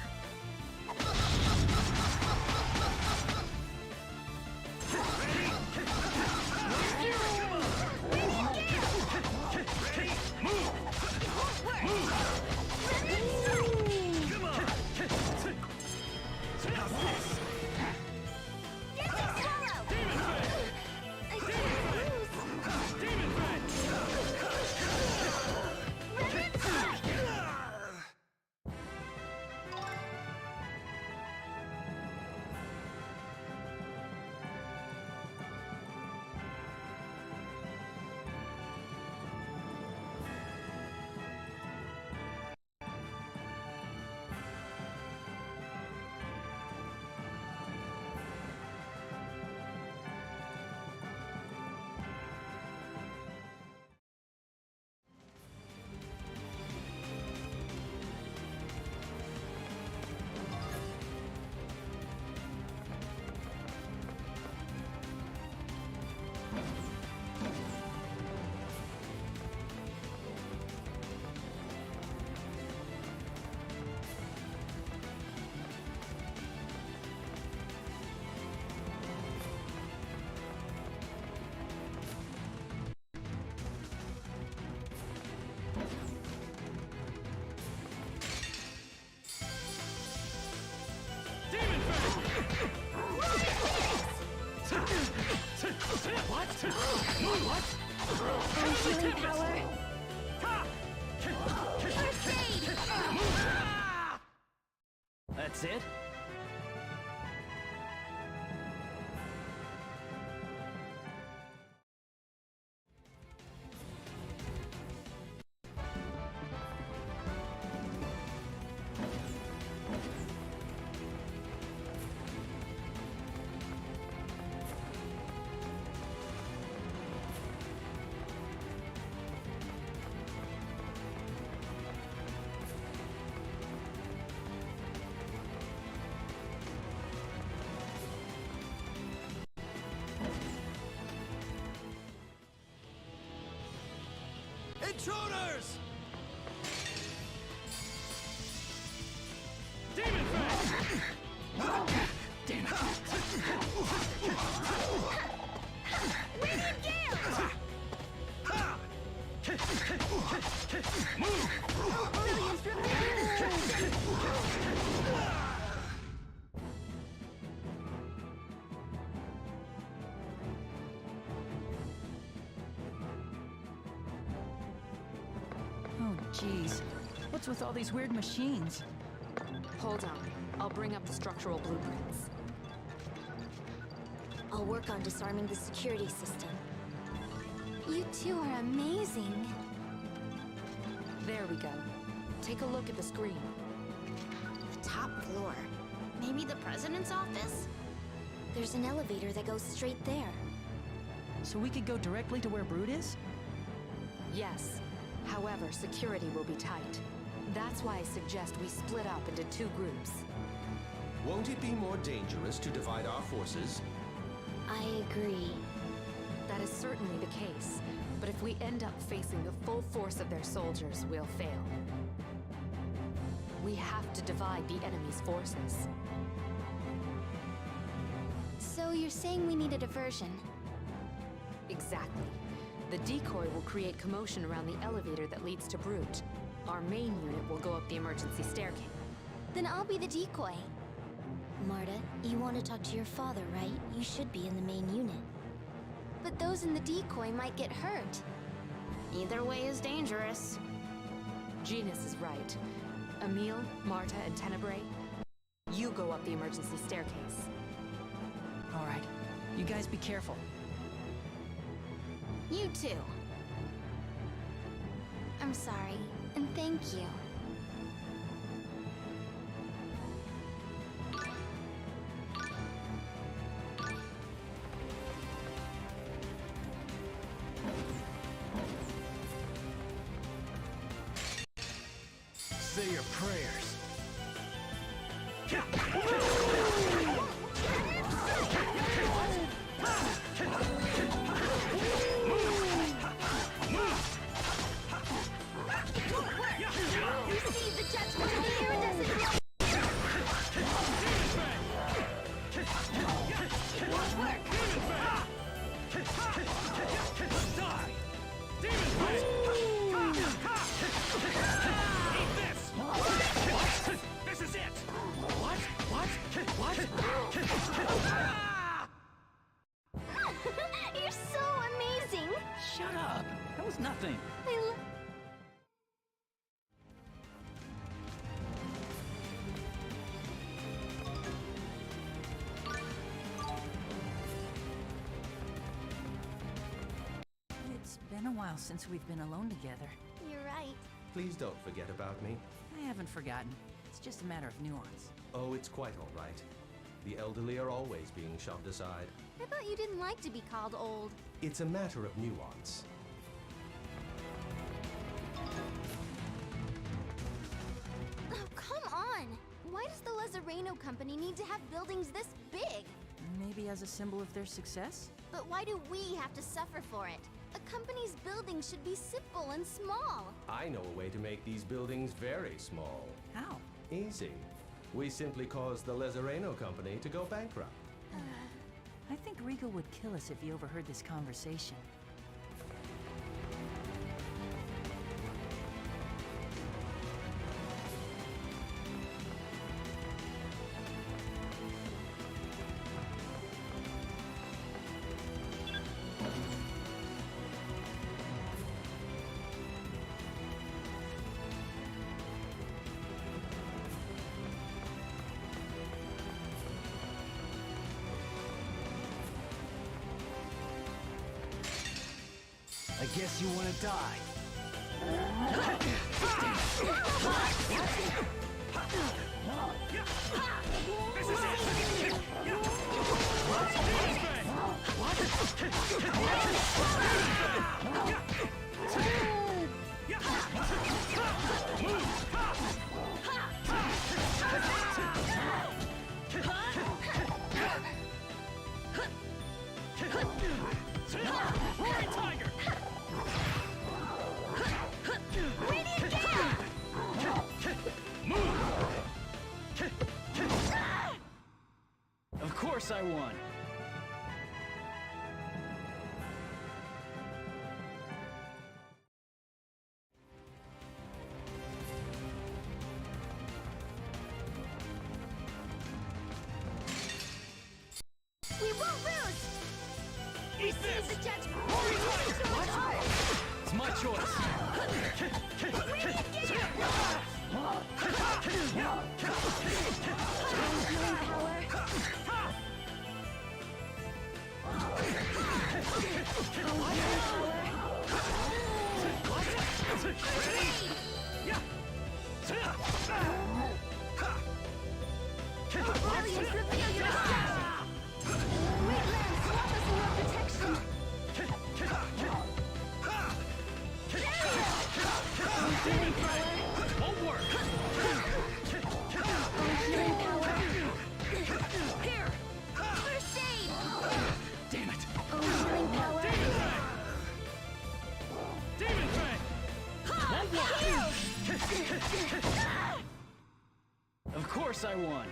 What? Healing power. First aid. That's it? Intruders! Demon Fang! Damn it! Radiant Gale! Move! Brilliance revenge! Oh, jeez. What's with all these weird machines? Hold on. I'll bring up the structural blueprints. I'll work on disarming the security system. You two are amazing. There we go. Take a look at the screen. The top floor. Maybe the president's office? There's an elevator that goes straight there. So we could go directly to where Brood is? Yes. However, security will be tight. That's why I suggest we split up into 2 groups. Won't it be more dangerous to divide our forces? I agree. That is certainly the case. But if we end up facing the full force of their soldiers, we'll fail. We have to divide the enemy's forces. So you're saying we need a diversion? Exactly. The decoy will create commotion around the elevator that leads to Brute. Our main unit will go up the emergency staircase. Then I'll be the decoy. Marta, you want to talk to your father, right? You should be in the main unit. But those in the decoy might get hurt. Either way is dangerous. Genus is right. Emile, Marta, and Tenebrae, you go up the emergency staircase. All right. You guys be careful. You too. I'm sorry, and thank you. Say your prayers. Receive the judgment of the iridescent. It won't work. Die! Eat this! This is it! What? You're so amazing. Shut up. That was nothing. It's been a while since we've been alone together. You're right. Please don't forget about me. I haven't forgotten. It's just a matter of nuance. Oh, it's quite all right. The elderly are always being shoved aside. I thought you didn't like to be called old. It's a matter of nuance. Oh, come on! Why does the Lezareno company need to have buildings this big? Maybe as a symbol of their success? But why do we have to suffer for it? A company's buildings should be simple and small. I know a way to make these buildings very small. How? Easy. We simply caused the Lezareno company to go bankrupt. I think Rico would kill us if he overheard this conversation. I guess you want to die. This is it! Of course I won. We won't lose! Eat this! The judgment! It's my choice. Brilliant, reveal your destruction! Great land, swap us in your protection! Healing power! Won't work! Healing power! Here! First aid! Damn it. Healing power! Demon Fang! Healed! course I won.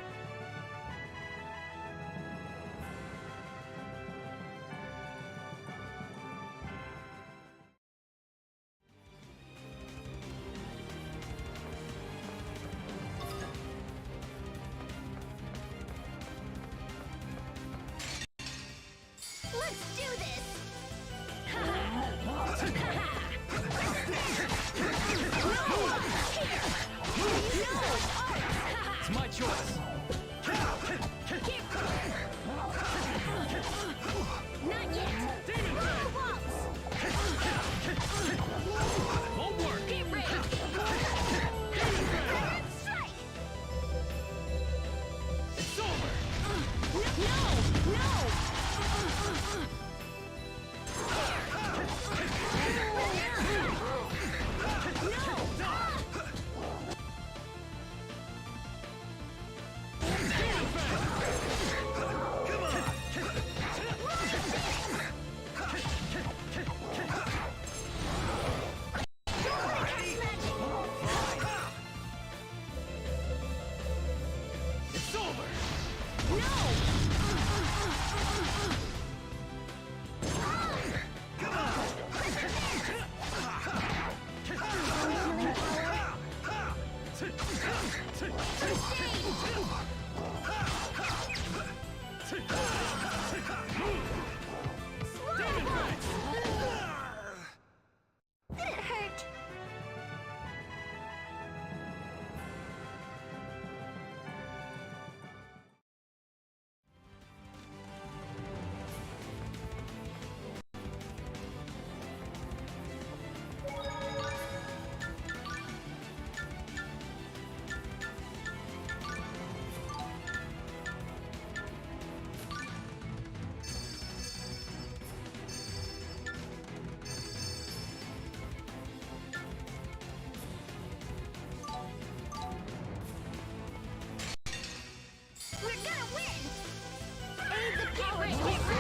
Let's do this! It's my choice. Not yet! Won't work. Get ready! Strike! It's over. No! It's over. Did it hurt? We're gonna win! Aid the power! Get ready!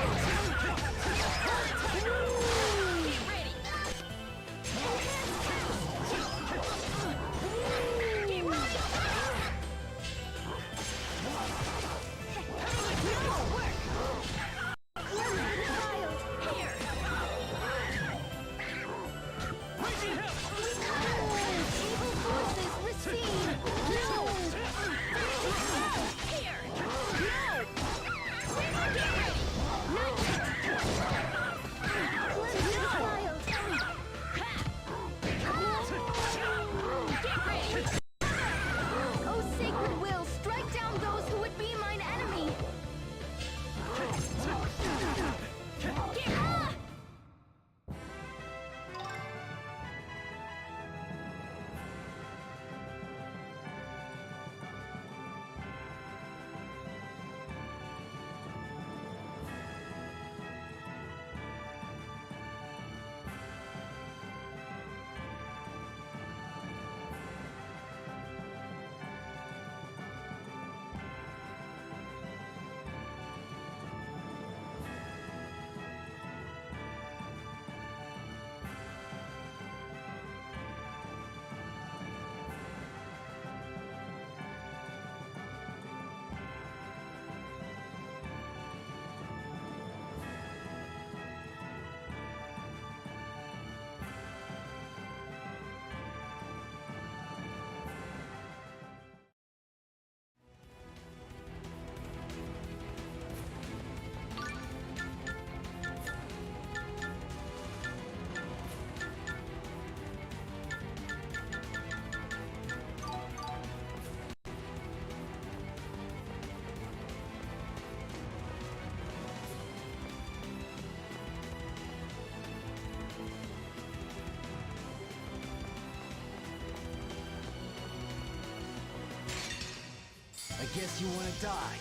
I guess you want to die.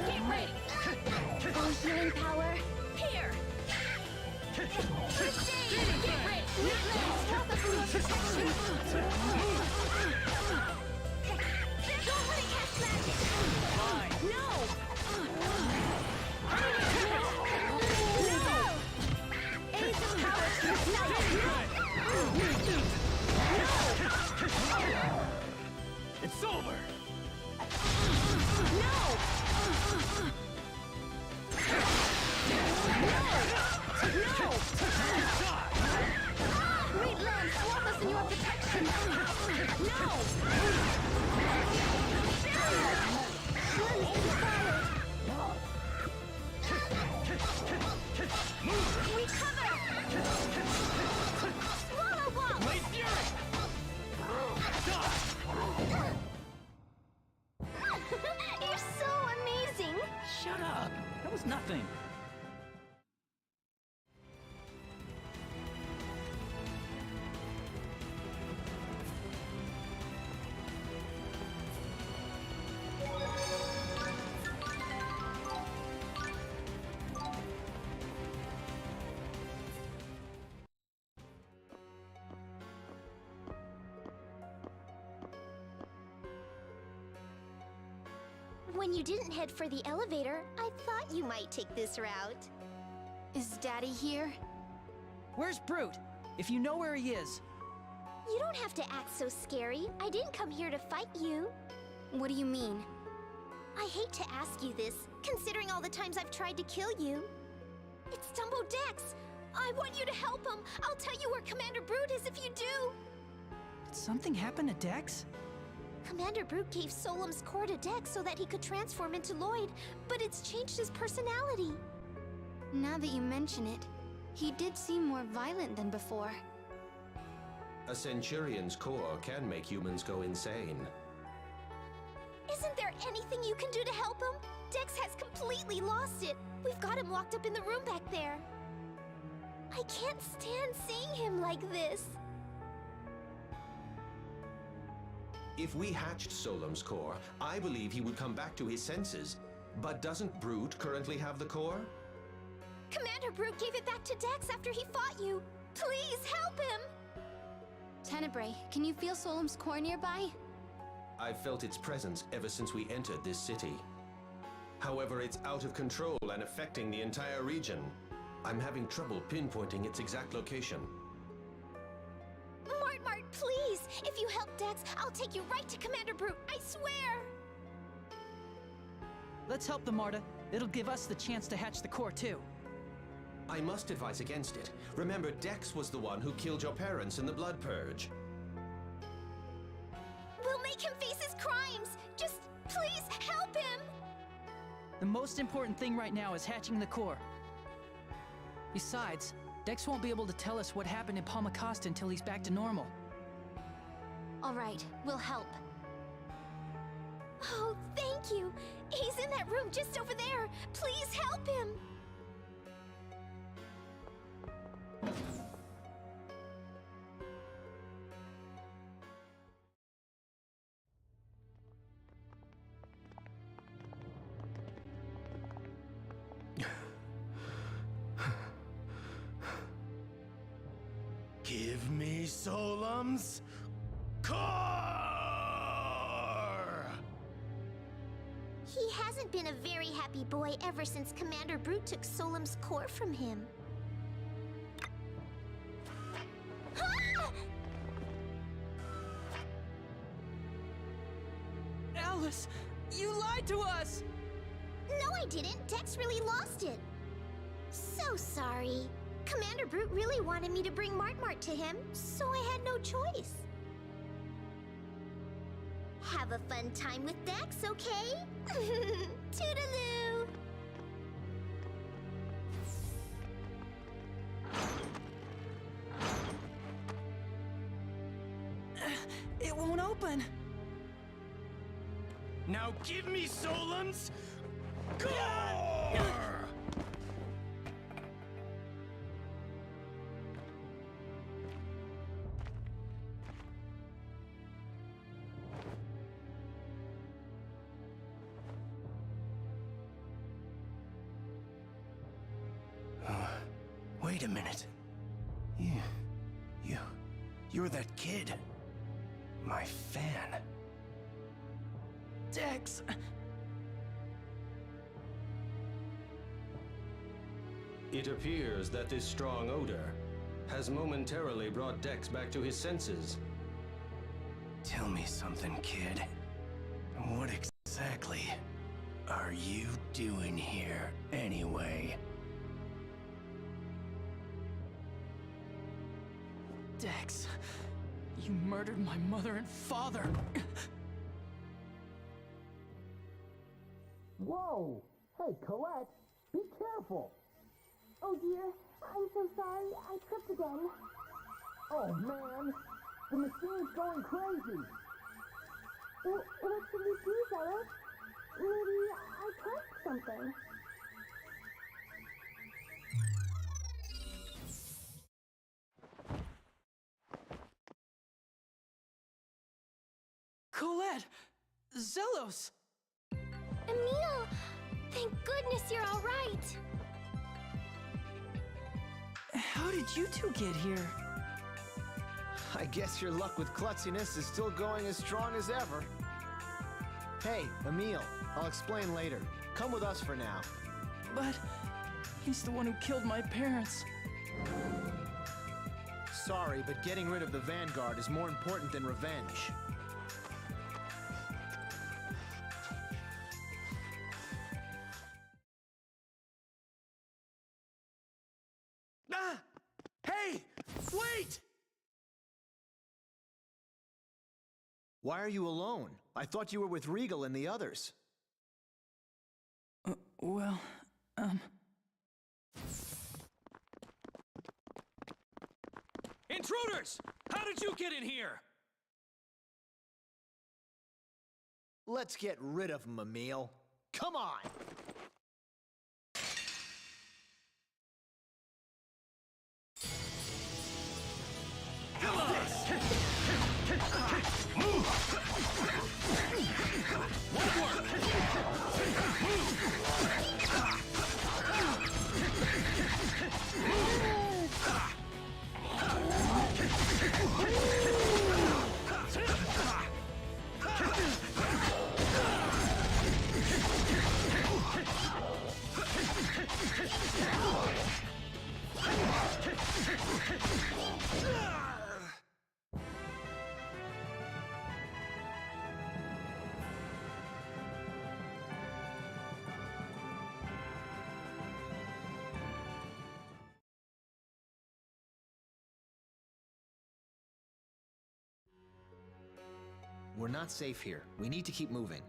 Get ready! All healing power, here! First aid! Get ready! Stop us from your protection! Don't let it cast magic! Fine. No! Aid the power to yourself! It's over. more protection! No! Recover! Swallow Ball! Blade Fury! You're so amazing! Shut up! That was nothing. When you didn't head for the elevator, I thought you might take this route. Is Daddy here? Where's Brute? If you know where he is. You don't have to act so scary. I didn't come here to fight you. What do you mean? I hate to ask you this, considering all the times I've tried to kill you. It's Dumbo Dex! I want you to help him! I'll tell you where Commander Brute is if you do! Did something happen to Dex? Commander Brute gave Solemn's core to Dex so that he could transform into Lloyd, but it's changed his personality. Now that you mention it, he did seem more violent than before. A Centurion's core can make humans go insane. Isn't there anything you can do to help him? Dex has completely lost it. We've got him locked up in the room back there. I can't stand seeing him like this. If we hatched Solemn's core, I believe he would come back to his senses. But doesn't Brute currently have the core? Commander Brute gave it back to Dex after he fought you. Please help him! Tenebrae, can you feel Solemn's core nearby? I've felt its presence ever since we entered this city. However, it's out of control and affecting the entire region. I'm having trouble pinpointing its exact location. Mart, please! If you help Dex, I'll take you right to Commander Brute, I swear! Let's help the Marta. It'll give us the chance to hatch the core too. I must advise against it. Remember, Dex was the one who killed your parents in the Blood Purge. We'll make him face his crimes! Just please help him! The most important thing right now is hatching the core. Besides, Dex won't be able to tell us what happened in Palmacosta until he's back to normal. All right, we'll help. Oh, thank you! He's in that room just over there! Please help him! Give me Solemn's core! He hasn't been a very happy boy ever since Commander Brute took Solemn's core from him. Ah! Alice, you lied to us! No, I didn't. Dex really lost it. So sorry. Commander Brute really wanted me to bring Mart to him, so I had no choice. Have a fun time with Dex, okay? Toodaloo! It won't open. Now give me Solemn's core! Wait a minute. You're that kid. My fan. Dex! It appears that this strong odor has momentarily brought Dex back to his senses. Tell me something, kid. What exactly are you doing here, anyway? Dex, You murdered my mother and father! Whoa! Hey, Colette! Be careful! Oh dear, I'm so sorry. I tripped again. Oh man! The machine's going crazy! What should we do, Zealot? Maybe I pressed something. Colette! Zelos! Emil! Thank goodness you're all right! How did you two get here? I guess your luck with klutziness is still going as strong as ever. Hey, Emil, I'll explain later. Come with us for now. But he's the one who killed my parents. Sorry, but getting rid of the Vanguard is more important than revenge. Ah! Hey! Wait! Why are you alone? I thought you were with Regal and the others. Well, Intruders! How did you get in here? Let's get rid of him, Emil. Come on! We're not safe here. We need to keep moving.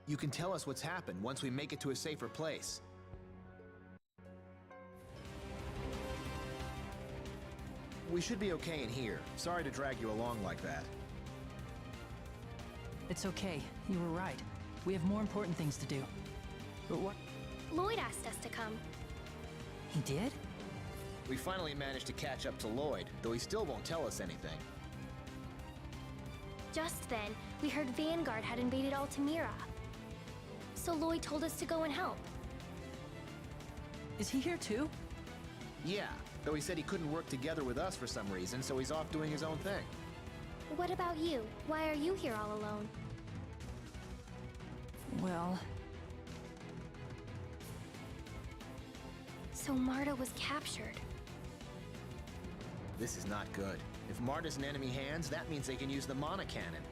You can tell us what's happened once we make it to a safer place. We should be okay in here. Sorry to drag you along like that. it's okay. You were right. We have more important things to do. But what? Lloyd asked us to come. He did? We finally managed to catch up to Lloyd, though he still won't tell us anything. Just then, we heard Vanguard had invaded Altamira. So Lloyd told us to go and help. Is he here too? Yeah, though he said he couldn't work together with us for some reason, so he's off doing his own thing. What about you? Why are you here all alone? Well... So Marta was captured. This is not good. If Marta's in enemy hands, that means they can use the Mana Cannon.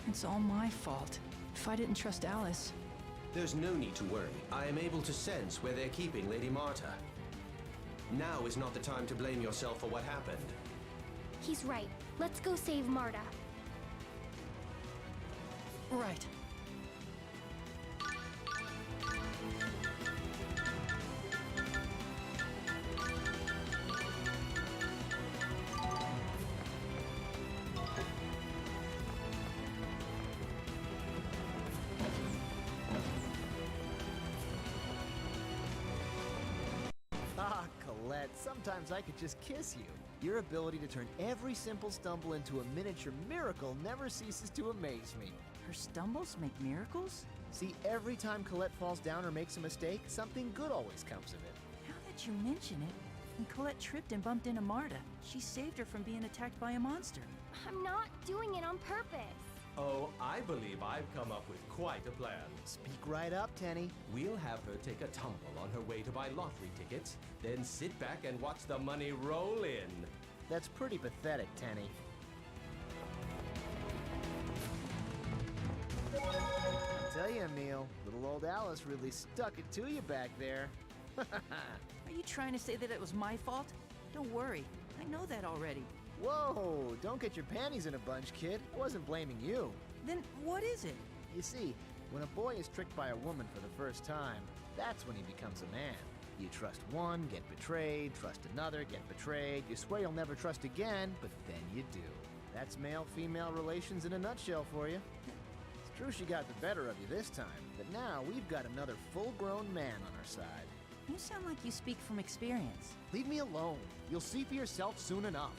It's all my fault. If I didn't trust Alice... There's no need to worry. I am able to sense where they're keeping Lady Marta. Now is not the time to blame yourself for what happened. He's right. Let's go save Marta. Right. Ah, Colette, sometimes I could just kiss you. Your ability to turn every simple stumble into a miniature miracle never ceases to amaze me. Her stumbles make miracles? See, every time Colette falls down or makes a mistake, something good always comes of it. Now that you mention it, when Colette tripped and bumped into Marta, she saved her from being attacked by a monster. I'm not doing it on purpose. Oh, I believe I've come up with quite a plan. Speak right up, Tenny. We'll have her take a tumble on her way to buy lottery tickets, then sit back and watch the money roll in. That's pretty pathetic, Tenny. I tell you, Emil, little old Alice really stuck it to you back there. Are you trying to say that it was my fault? Don't worry. I know that already. Whoa, don't get your panties in a bunch, kid. I wasn't blaming you. Then what is it? You see, when a boy is tricked by a woman for the first time, that's when he becomes a man. You trust one, get betrayed, trust another, get betrayed. You swear you'll never trust again, but then you do. That's male-female relations in a nutshell for you. It's true she got the better of you this time, but now we've got another full-grown man on our side. You sound like you speak from experience. Leave me alone. You'll see for yourself soon enough.